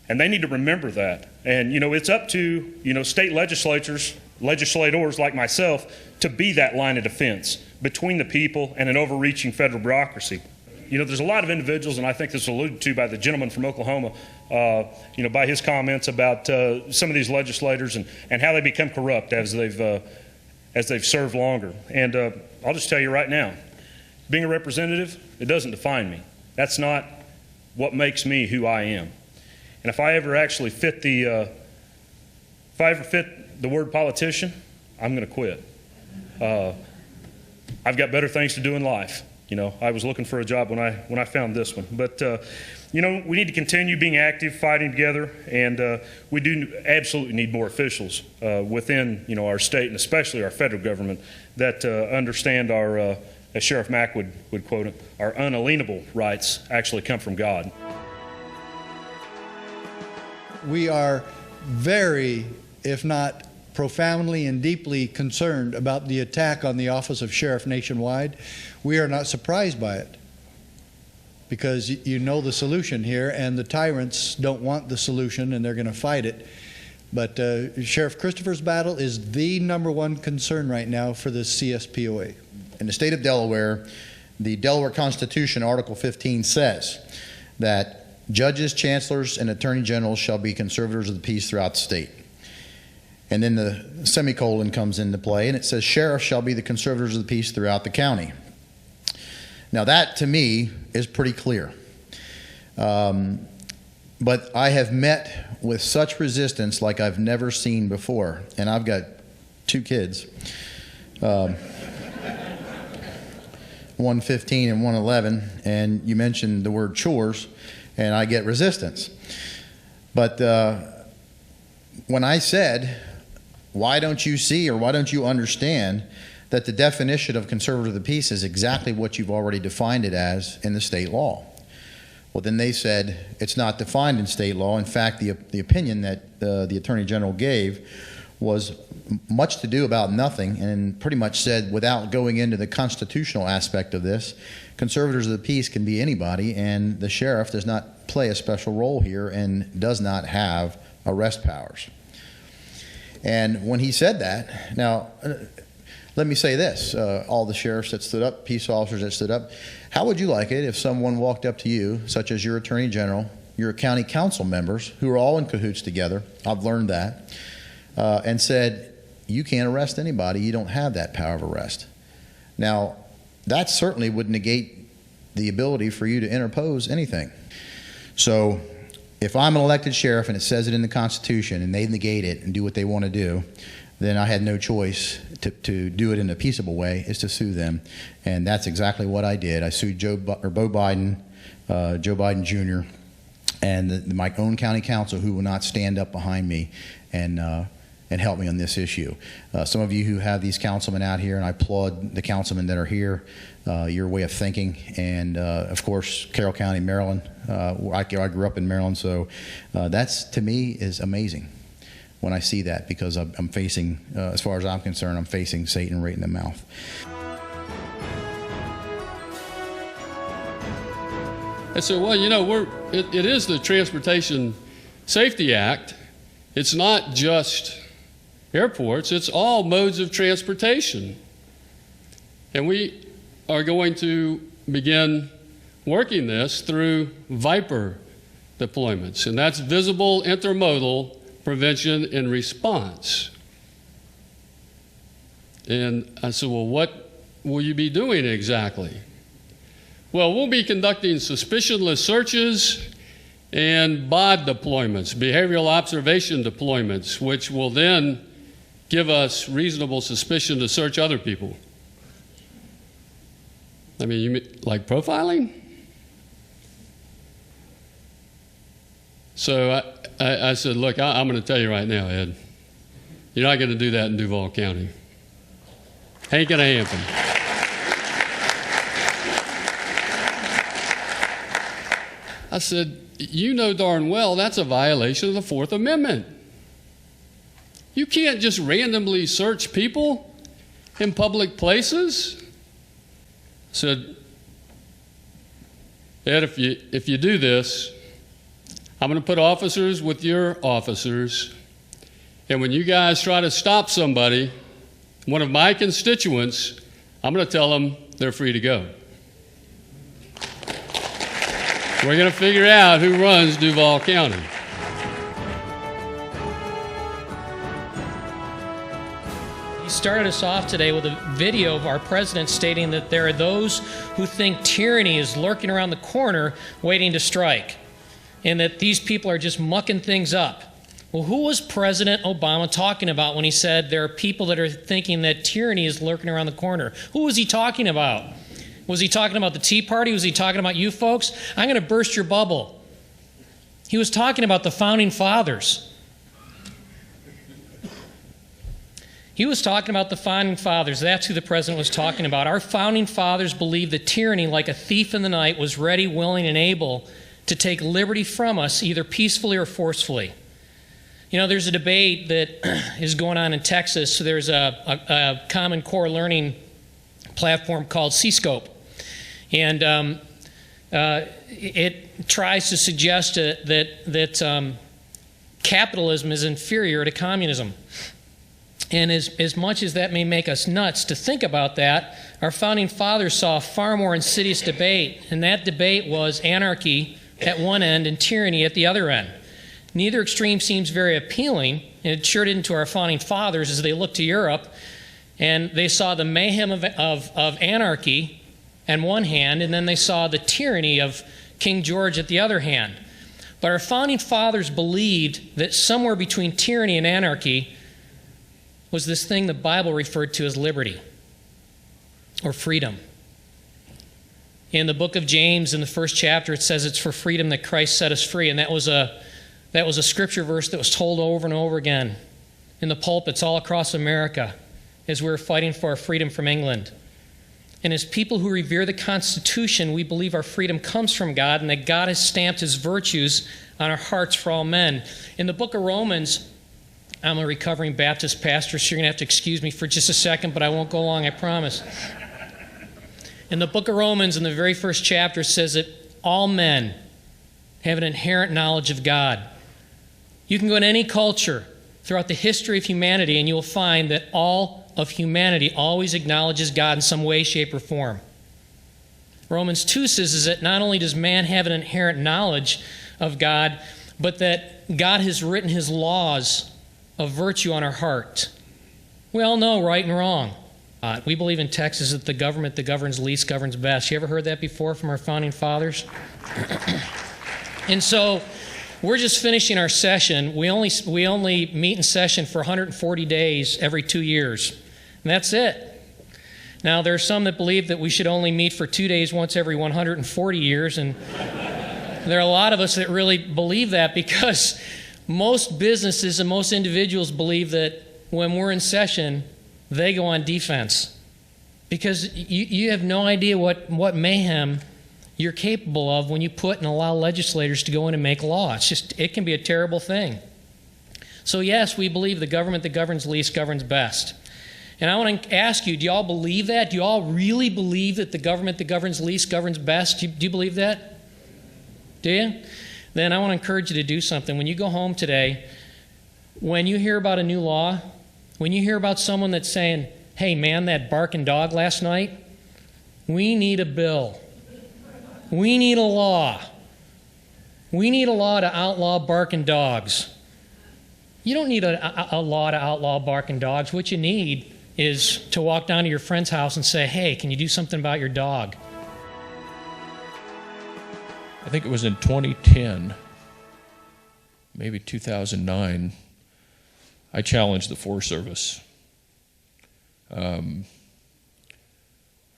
And they need to remember that. And, you know, it's up to, you know, state legislators like myself to be that line of defense between the people and an overreaching federal bureaucracy. You know, there's a lot of individuals, and I think this was alluded to by the gentleman from Oklahoma, you know, by his comments about some of these legislators and how they become corrupt as they've served longer. And I'll just tell you right now, being a representative, it doesn't define me. That's not what makes me who I am. And if I ever actually fit the word politician, I'm going to quit. I've got better things to do in life. You know, I was looking for a job when I found this one. But, you know, we need to continue being active, fighting together, and we do absolutely need more officials within, you know, our state and especially our federal government that understand our, as Sheriff Mack would quote it, our unalienable rights actually come from God. We are very, if not profoundly and deeply concerned about the attack on the office of sheriff nationwide. We are not surprised by it because you know the solution here, and the tyrants don't want the solution and they're going to fight it. But Sheriff Christopher's battle is the #1 concern right now for the CSPOA. In the state of Delaware, the Delaware Constitution, Article 15, says that judges, chancellors, and attorney generals shall be conservators of the peace throughout the state. And then the semicolon comes into play, and it says sheriffs shall be the conservators of the peace throughout the county. Now that, to me, is pretty clear. But I have met with such resistance like I've never seen before. And I've got 2 kids, one 15 and one 11, and you mentioned the word chores, and I get resistance. But when I said, why don't you see or why don't you understand that the definition of conservative of the peace is exactly what you've already defined it as in the state law? Well, then they said it's not defined in state law. In fact, the opinion that the Attorney General gave was much to do about nothing, and pretty much said, without going into the constitutional aspect of this, conservators of the peace can be anybody, and the sheriff does not play a special role here and does not have arrest powers. And when he said that, now, let me say this, all the sheriffs that stood up, peace officers that stood up, how would you like it if someone walked up to you, such as your attorney general, your county council members, who are all in cahoots together, I've learned that, and said, you can't arrest anybody, you don't have that power of arrest. Now, that certainly would negate the ability for you to interpose anything. So, if I'm an elected sheriff and it says it in the Constitution and they negate it and do what they want to do, then I had no choice to do it in a peaceable way, is to sue them. And that's exactly what I did. I sued Joe Biden Jr., and my own county council, who will not stand up behind me and help me on this issue. Some of you who have these councilmen out here, and I applaud the councilmen that are here, your way of thinking, and of course, Carroll County, Maryland. I grew up in Maryland, so that's, to me, is amazing when I see that, because I'm facing, as far as I'm concerned, I'm facing Satan right in the mouth. I said, well, you know, it is the Transportation Safety Act. It's not just airports, it's all modes of transportation. And we are going to begin working this through VIPER deployments, and that's visible intermodal prevention and response. And I said, well, what will you be doing exactly? Well, we'll be conducting suspicionless searches and BOD deployments, behavioral observation deployments, which will then give us reasonable suspicion to search other people. I mean, you mean like profiling? So I said, look, I'm going to tell you right now, Ed, you're not going to do that in Duval County. Ain't going to happen. I said, you know darn well that's a violation of the Fourth Amendment. You can't just randomly search people in public places. I said, Ed, if you do this, I'm going to put officers with your officers, and when you guys try to stop somebody, one of my constituents, I'm going to tell them they're free to go. We're going to figure out who runs Duval County. He started us off today with a video of our president stating that there are those who think tyranny is lurking around the corner waiting to strike, and that these people are just mucking things up. Well, who was President Obama talking about when he said there are people that are thinking that tyranny is lurking around the corner? Who was he talking about? Was he talking about the Tea Party? Was he talking about you folks? I'm going to burst your bubble. He was talking about the Founding Fathers. He was talking about the Founding Fathers. That's who the president was talking about. Our Founding Fathers believed that tyranny, like a thief in the night, was ready, willing, and able to take liberty from us, either peacefully or forcefully. You know, there's a debate that is going on in Texas. So there's a Common Core learning platform called C-Scope. And it tries to suggest that capitalism is inferior to communism. And as much as that may make us nuts to think about that, our Founding Fathers saw a far more insidious debate, and that debate was anarchy at one end and tyranny at the other end. Neither extreme seems very appealing, and it sure didn't to our Founding Fathers as they looked to Europe, and they saw the mayhem of anarchy on one hand, and then they saw the tyranny of King George at the other hand. But our Founding Fathers believed that somewhere between tyranny and anarchy was this thing the Bible referred to as liberty or freedom. In the book of James, in the first chapter, it says it's for freedom that Christ set us free, and that was a scripture verse that was told over and over again in the pulpits all across America as we were fighting for our freedom from England. And as people who revere the Constitution, we believe our freedom comes from God and that God has stamped His virtues on our hearts for all men. In the book of Romans, I'm a recovering Baptist pastor, so you're going to have to excuse me for just a second, but I won't go long, I promise. In the book of Romans, in the very first chapter, it says that all men have an inherent knowledge of God. You can go to any culture throughout the history of humanity, and you'll find that all of humanity always acknowledges God in some way, shape, or form. Romans 2 says is that not only does man have an inherent knowledge of God, but that God has written His laws of virtue on our heart. We all know right and wrong. We believe in Texas that the government that governs least governs best. You ever heard that before from our Founding Fathers? And so we're just finishing our session. We only meet in session for 140 days every 2 years. And that's it. Now, there are some that believe that we should only meet for 2 days once every 140 years. And there are a lot of us that really believe that because most businesses and most individuals believe that when we're in session, they go on defense. Because you have no idea what mayhem you're capable of when you put and allow legislators to go in and make law. It can be a terrible thing. So yes, we believe the government that governs least governs best. And I want to ask you, do you all believe that? Do you all really believe that the government that governs least governs best? Do you believe that? Do you? Then I want to encourage you to do something. When you go home today, when you hear about a new law, when you hear about someone that's saying, hey man, that barking dog last night, we need a bill. We need a law. We need a law to outlaw barking dogs. You don't need a law to outlaw barking dogs. What you need is to walk down to your friend's house and say, hey, can you do something about your dog? I think it was in 2010 maybe 2009, I challenged the Forest Service.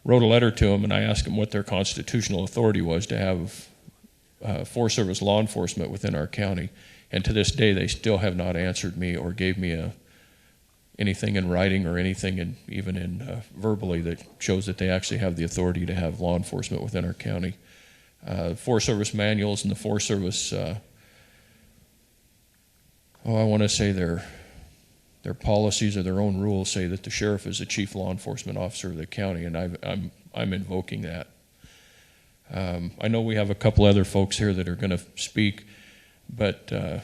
Wrote a letter to them, and I asked them what their constitutional authority was to have Forest Service law enforcement within our county. And to this day, they still have not answered me or gave me anything in writing or anything even verbally that shows that they actually have the authority to have law enforcement within our county. Forest Service manuals and the Forest Service, I want to say their policies or their own rules say that the sheriff is the chief law enforcement officer of the county, and I'm invoking that. I know we have a couple other folks here that are going to speak, but I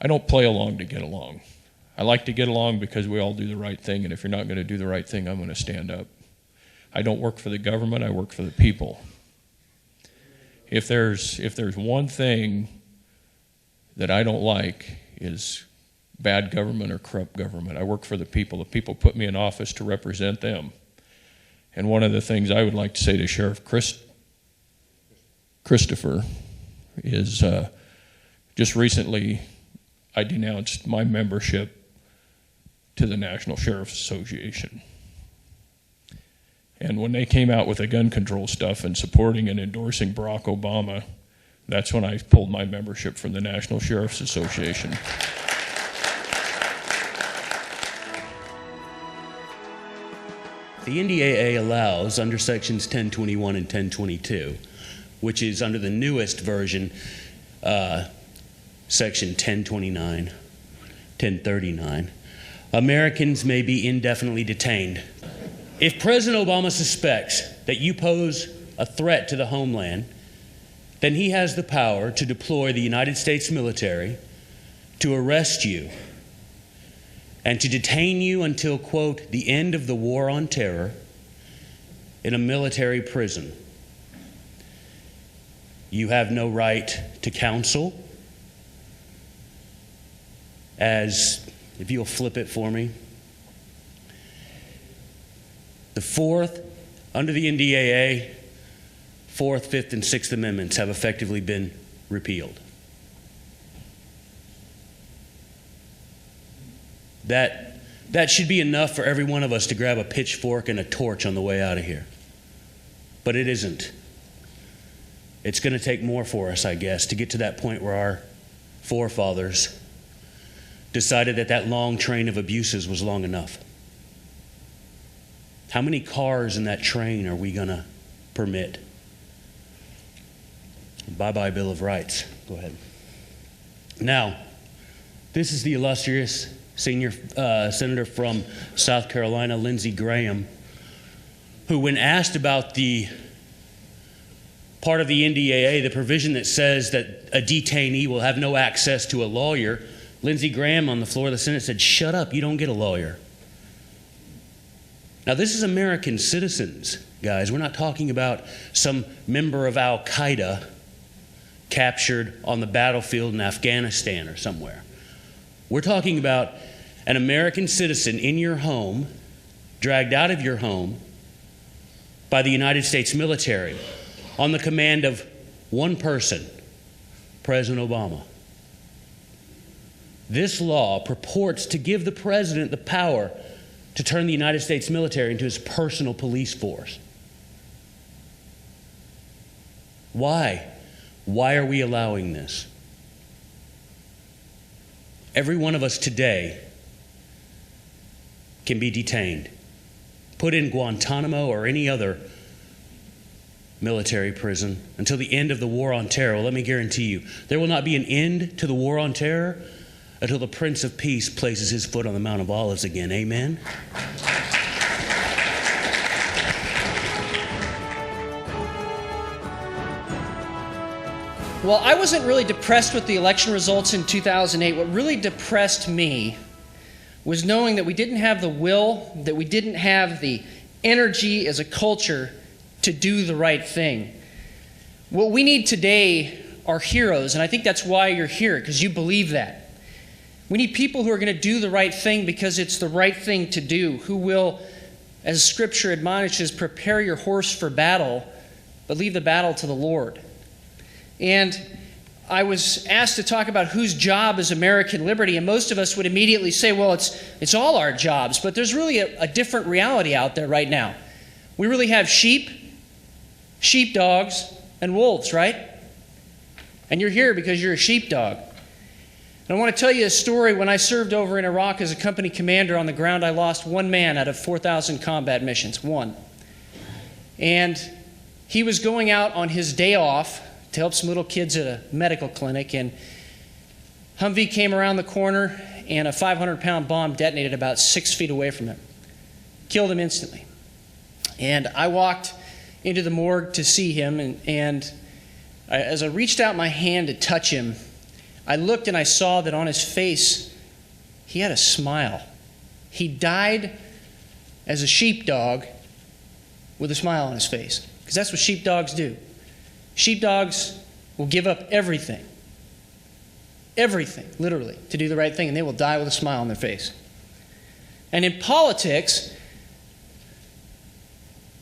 don't play along to get along. I like to get along because we all do the right thing, and if you're not going to do the right thing, I'm going to stand up. I don't work for the government, I work for the people. If there's one thing that I don't like is bad government or corrupt government. I work for the people. The people put me in office to represent them. And one of the things I would like to say to Sheriff Christopher is just recently I denounced my membership to the National Sheriff's Association. And when they came out with the gun control stuff and supporting and endorsing Barack Obama, that's when I pulled my membership from the National Sheriff's Association. The NDAA allows under sections 1021 and 1022, which is under the newest version, section 1029, 1039, Americans may be indefinitely detained. If President Obama suspects that you pose a threat to the homeland, then he has the power to deploy the United States military to arrest you and to detain you until, quote, the end of the war on terror in a military prison. You have no right to counsel, as, if you'll flip it for me, the Fourth, under the NDAA, Fourth, Fifth, and Sixth Amendments have effectively been repealed. That should be enough for every one of us to grab a pitchfork and a torch on the way out of here. But it isn't. It's going to take more for us, I guess, to get to that point where our forefathers decided that that long train of abuses was long enough. How many cars in that train are we going to permit? Bye-bye Bill of Rights. Go ahead. Now, this is the illustrious senior senator from South Carolina, Lindsey Graham, who, when asked about the part of the NDAA, the provision that says that a detainee will have no access to a lawyer, Lindsey Graham on the floor of the Senate said, "Shut up, you don't get a lawyer." Now, this is American citizens, guys. We're not talking about some member of Al-Qaeda captured on the battlefield in Afghanistan or somewhere. We're talking about an American citizen in your home, dragged out of your home by the United States military on the command of one person, President Obama. This law purports to give the president the power to turn the United States military into his personal police force. Why? Why are we allowing this? Every one of us today can be detained, put in Guantanamo or any other military prison until the end of the war on terror. Well, let me guarantee you, there will not be an end to the war on terror until the Prince of Peace places his foot on the Mount of Olives again. Amen? Well, I wasn't really depressed with the election results in 2008. What really depressed me was knowing that we didn't have the will, that we didn't have the energy as a culture to do the right thing. What we need today are heroes, and I think that's why you're here, because you believe that. We need people who are going to do the right thing because it's the right thing to do, who will, as Scripture admonishes, prepare your horse for battle, but leave the battle to the Lord. And I was asked to talk about whose job is American liberty, and most of us would immediately say, well, it's all our jobs, but there's really a different reality out there right now. We really have sheep, sheepdogs, and wolves, right? And you're here because you're a sheepdog. And I want to tell you a story. When I served over in Iraq as a company commander on the ground, I lost one man out of 4,000 combat missions, one. And he was going out on his day off to help some little kids at a medical clinic, and Humvee came around the corner and a 500-pound bomb detonated about 6 feet away from him. Killed him instantly. And I walked into the morgue to see him, and as I reached out my hand to touch him, I looked and I saw that on his face, he had a smile. He died as a sheepdog with a smile on his face, because that's what sheepdogs do. Sheepdogs will give up everything, literally, to do the right thing, and they will die with a smile on their face. And in politics,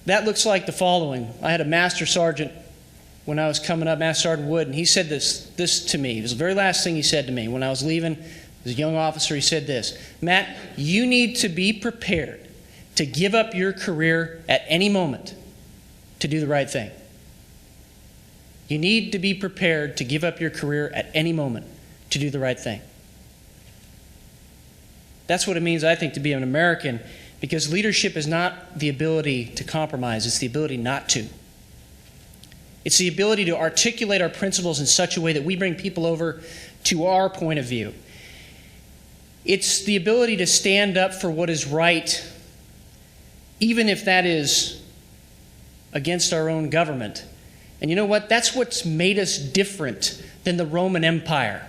that looks like the following. I had a master sergeant when I was coming up, Master Sergeant Wood, and he said this to me. It was the very last thing he said to me. When I was leaving, as a young officer, he said this: Matt, you need to be prepared to give up your career at any moment to do the right thing. You need to be prepared to give up your career at any moment to do the right thing. That's what it means, I think, to be an American, because leadership is not the ability to compromise, it's the ability not to. It's the ability to articulate our principles in such a way that we bring people over to our point of view. It's the ability to stand up for what is right, even if that is against our own government. And you know what? That's what's made us different than the Roman Empire,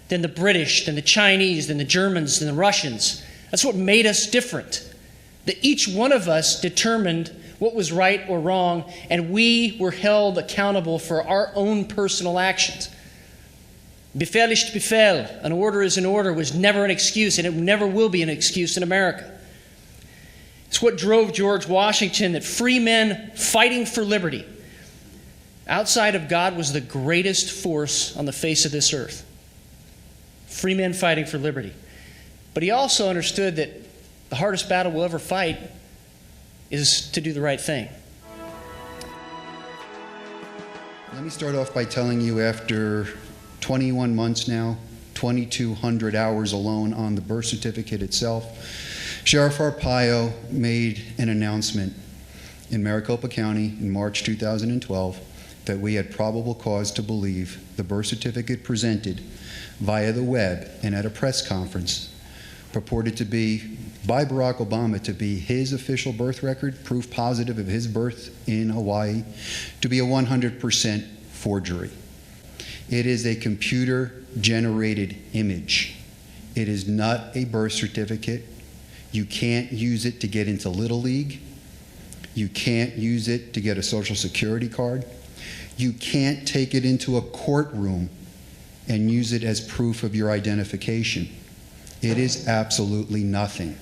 than the British, than the Chinese, than the Germans, than the Russians. That's what made us different. That each one of us determined what was right or wrong, and we were held accountable for our own personal actions. Befehl ist Befehl, an order is an order, was never an excuse, and it never will be an excuse in America. It's what drove George Washington, that free men fighting for liberty outside of God was the greatest force on the face of this earth. Free men fighting for liberty. But he also understood that the hardest battle we'll ever fight is to do the right thing. Let me start off by telling you, after 21 months now, 2,200 hours alone on the birth certificate itself, Sheriff Arpaio made an announcement in Maricopa County in March 2012 that we had probable cause to believe the birth certificate presented via the web and at a press conference purported to be, by Barack Obama, to be his official birth record, proof positive of his birth in Hawaii, to be a 100% forgery. It is a computer-generated image. It is not a birth certificate. You can't use it to get into Little League. You can't use it to get a Social Security card. You can't take it into a courtroom and use it as proof of your identification. It is absolutely nothing.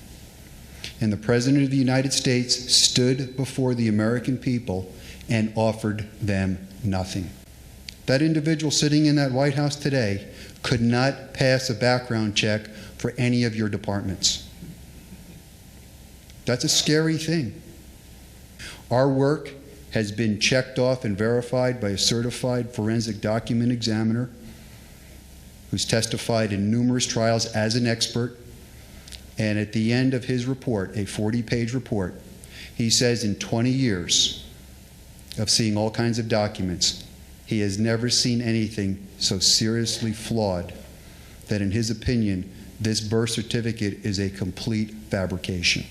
And the President of the United States stood before the American people and offered them nothing. That individual sitting in that White House today could not pass a background check for any of your departments. That's a scary thing. Our work has been checked off and verified by a certified forensic document examiner who's testified in numerous trials as an expert. And at the end of his report, a 40-page report, he says in 20 years of seeing all kinds of documents, he has never seen anything so seriously flawed that, in his opinion, this birth certificate is a complete fabrication.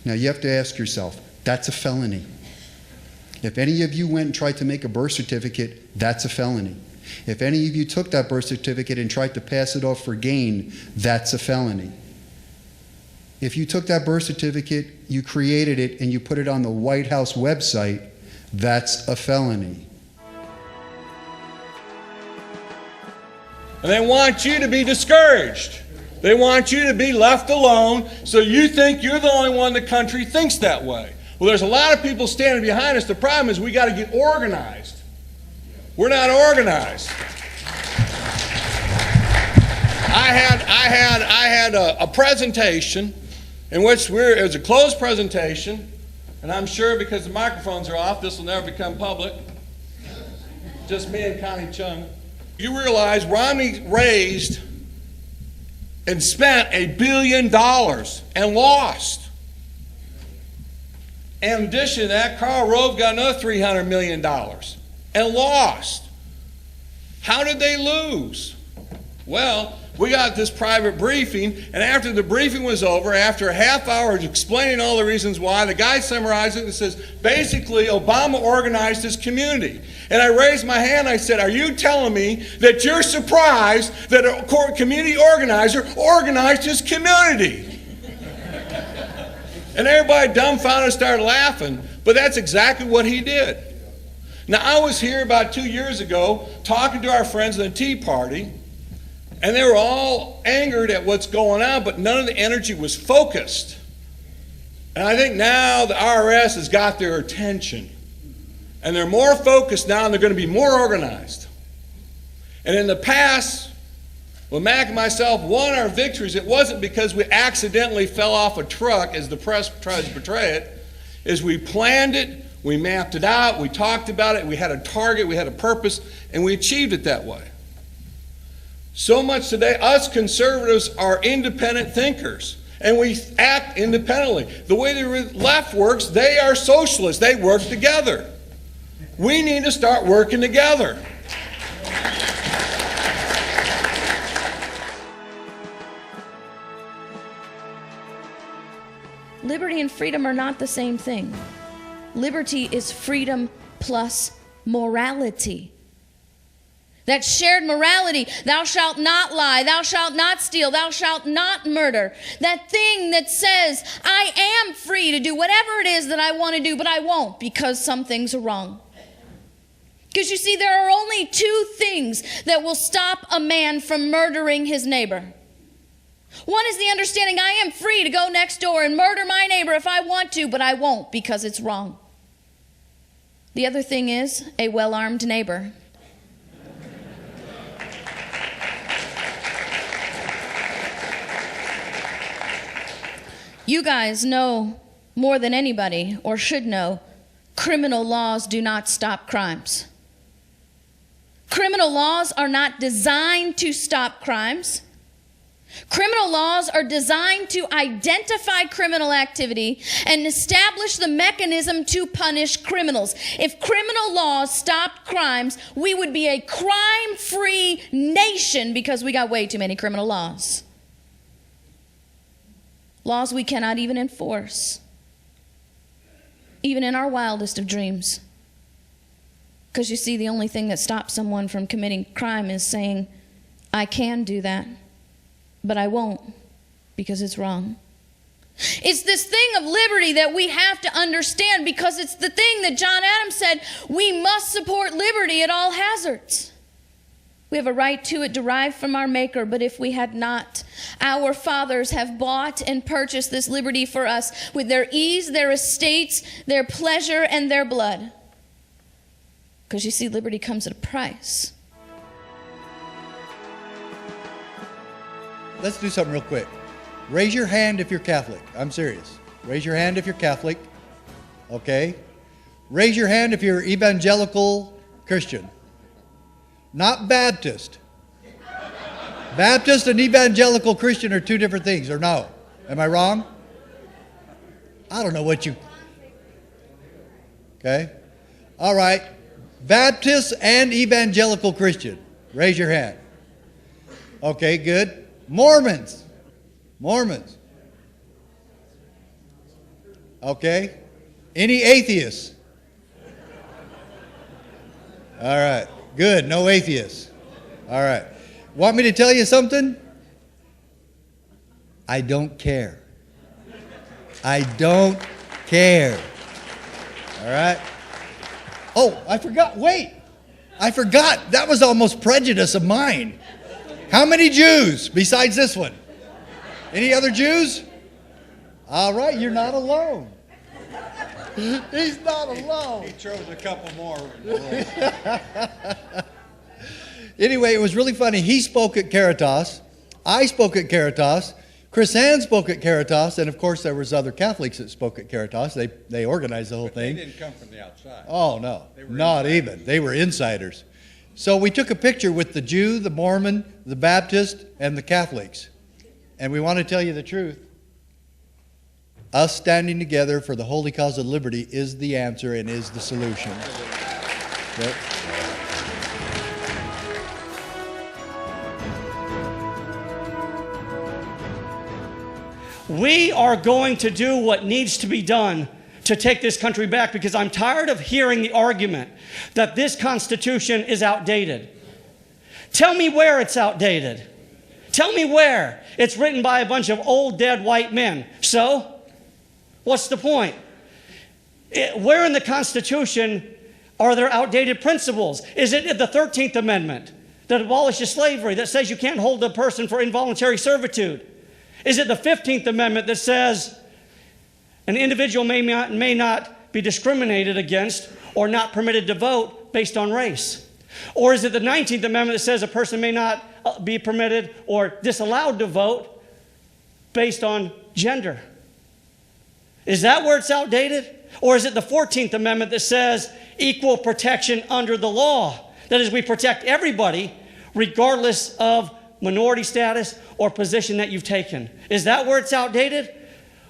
Now, you have to ask yourself, that's a felony. If any of you went and tried to make a birth certificate, that's a felony. If any of you took that birth certificate and tried to pass it off for gain, that's a felony. If you took that birth certificate, you created it, and you put it on the White House website, that's a felony. And they want you to be discouraged. They want you to be left alone, so you think you're the only one in the country thinks that way. Well, there's a lot of people standing behind us. The problem is we got to get organized. We're not organized. I had a presentation in which it was a closed presentation, and I'm sure because the microphones are off, this will never become public. Just me and Connie Chung. You realize Romney raised and spent $1 billion and lost. In addition to that, Karl Rove got another $300 million and lost. How did they lose? Well, we got this private briefing, and after the briefing was over, after a half hour of explaining all the reasons why, the guy summarized it and says, basically, Obama organized his community. And I raised my hand, I said, are you telling me that you're surprised that a community organizer organized his community? And everybody dumbfounded started laughing, but that's exactly what he did. Now, I was here about 2 years ago talking to our friends in the Tea Party, and they were all angered at what's going on, but none of the energy was focused. And I think now the IRS has got their attention. And they're more focused now, and they're going to be more organized. And in the past, when Mack and myself won our victories, it wasn't because we accidentally fell off a truck, as the press tries to portray it, is we planned it, we mapped it out, we talked about it, we had a target, we had a purpose, and we achieved it that way. So much today, us conservatives are independent thinkers, and we act independently. The way the left works, they are socialists. They work together. We need to start working together. Liberty and freedom are not the same thing. Liberty is freedom plus morality. That shared morality, thou shalt not lie, thou shalt not steal, thou shalt not murder. That thing that says, I am free to do whatever it is that I want to do, but I won't because some things are wrong. Because you see, there are only two things that will stop a man from murdering his neighbor. One is the understanding, I am free to go next door and murder my neighbor if I want to, but I won't because it's wrong. The other thing is a well-armed neighbor. You guys know more than anybody, or should know, criminal laws do not stop crimes. Criminal laws are not designed to stop crimes. Criminal laws are designed to identify criminal activity and establish the mechanism to punish criminals. If criminal laws stopped crimes, we would be a crime-free nation because we got way too many criminal laws. Laws we cannot even enforce, even in our wildest of dreams. Because you see, the only thing that stops someone from committing crime is saying, I can do that, but I won't because it's wrong. It's this thing of liberty that we have to understand, because it's the thing that John Adams said, we must support liberty at all hazards. We have a right to it derived from our Maker, but if we had not, our fathers have bought and purchased this liberty for us with their ease, their estates, their pleasure, and their blood. Because you see, liberty comes at a price. Let's do something real quick. Raise your hand if you're Catholic. I'm serious. Raise your hand if you're Catholic. Okay? Raise your hand if you're evangelical Christian. Not Baptist. Baptist and evangelical Christian are two different things, or no? Am I wrong? I don't know what you... Okay? All right. Baptist and evangelical Christian. Raise your hand. Okay, good. Mormons. Mormons. Okay. Any atheists? All right. Good. No atheists. All right. Want me to tell you something? I don't care. I don't care. All right. Oh, I forgot. Wait. I forgot. That was almost prejudice of mine. How many Jews besides this one? Any other Jews? All right, you're not alone. He's not alone. He chose a couple more. Anyway, it was really funny. He spoke at Caritas I spoke at Caritas. Chris Hand spoke at Caritas, and of course there was other Catholics that spoke at Caritas. They organized the whole thing. They didn't come from the outside. Oh, no, not even. They were insiders. So we took a picture with the Jew, the Mormon, the Baptist, and the Catholics. And we want to tell you the truth. Us standing together for the holy cause of liberty is the answer and is the solution. Yep. We are going to do what needs to be done to take this country back, because I'm tired of hearing the argument that this Constitution is outdated. Tell me where it's outdated. Tell me where. It's written by a bunch of old, dead white men. So, what's the point? Where in the Constitution are there outdated principles? Is it the 13th Amendment that abolishes slavery, that says you can't hold a person for involuntary servitude? Is it the 15th Amendment that says an individual may not be discriminated against or not permitted to vote based on race? Or is it the 19th Amendment that says a person may not be permitted or disallowed to vote based on gender? Is that where it's outdated? Or is it the 14th Amendment that says equal protection under the law? That is, we protect everybody regardless of minority status or position that you've taken. Is that where it's outdated?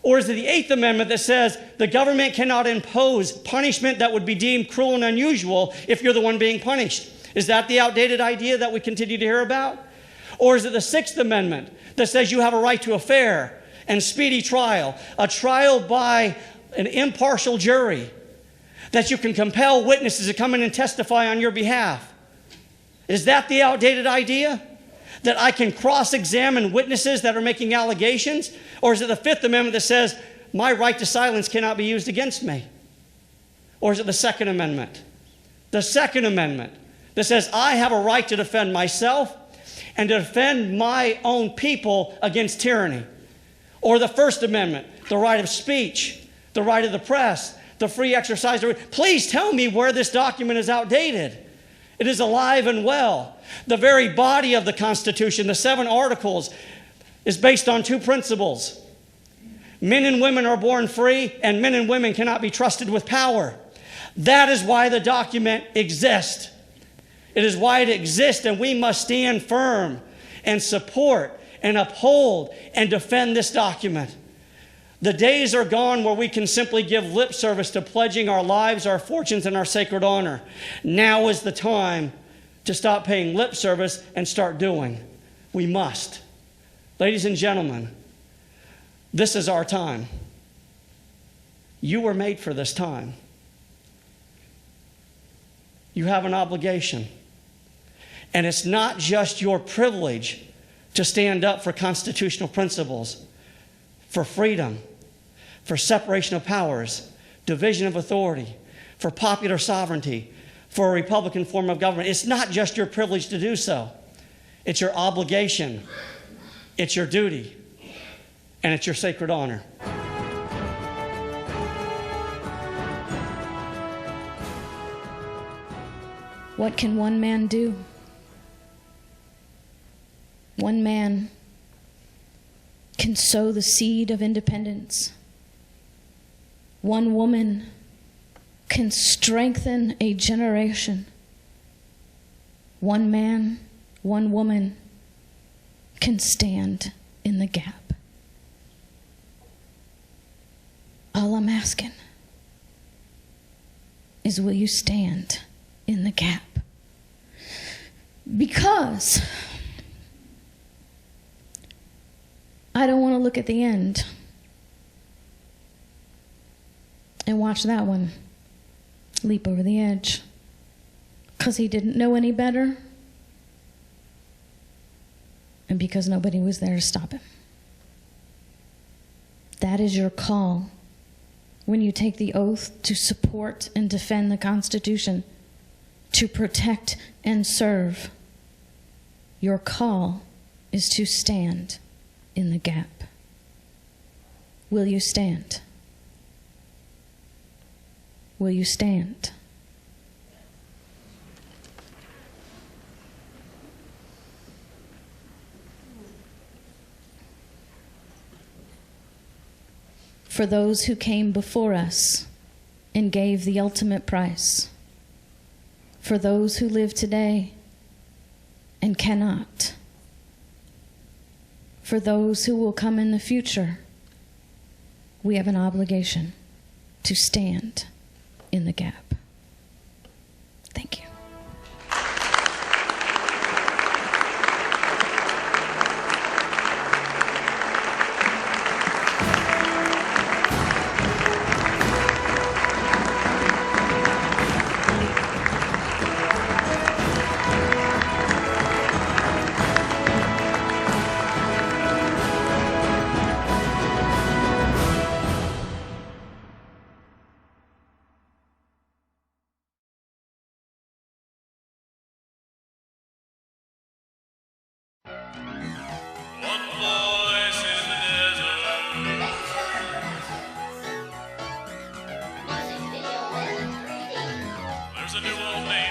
Or is it the 8th Amendment that says the government cannot impose punishment that would be deemed cruel and unusual if you're the one being punished? Is that the outdated idea that we continue to hear about? Or is it the 6th Amendment that says you have a right to a fair and speedy trial, a trial by an impartial jury, that you can compel witnesses to come in and testify on your behalf? Is that the outdated idea? That I can cross-examine witnesses that are making allegations? Or is it the 5th Amendment that says my right to silence cannot be used against me? Or is it the 2nd Amendment? The 2nd Amendment that says I have a right to defend myself and to defend my own people against tyranny? Or the 1st Amendment, the right of speech, the right of the press, the free exercise of... Please tell me where this document is outdated. It is alive and well. The very body of the Constitution, the 7 articles, is based on 2 principles. Men and women are born free, and men and women cannot be trusted with power. That is why the document exists. It is why it exists, and we must stand firm and support and uphold and defend this document. The days are gone where we can simply give lip service to pledging our lives, our fortunes, and our sacred honor. Now is the time to stop paying lip service and start doing. We must. Ladies and gentlemen, this is our time. You were made for this time. You have an obligation. And it's not just your privilege to stand up for constitutional principles, for freedom, for separation of powers, division of authority, for popular sovereignty, for a Republican form of government. It's not just your privilege to do so. It's your obligation, it's your duty, and it's your sacred honor. What can one man do? One man can sow the seed of independence. One woman can strengthen a generation. One man, one woman can stand in the gap. All I'm asking is, will you stand in the gap? Because I don't want to look at the end and watch that one leap over the edge because he didn't know any better and because nobody was there to stop him. That is your call when you take the oath to support and defend the Constitution, to protect and serve. Your call is to stand in the gap. Will you stand? Will you stand? for those who came before us and gave the ultimate price, for those who live today and cannot, for those who will come in the future. We have an obligation to stand in the gap. Thank you. There's a new old name.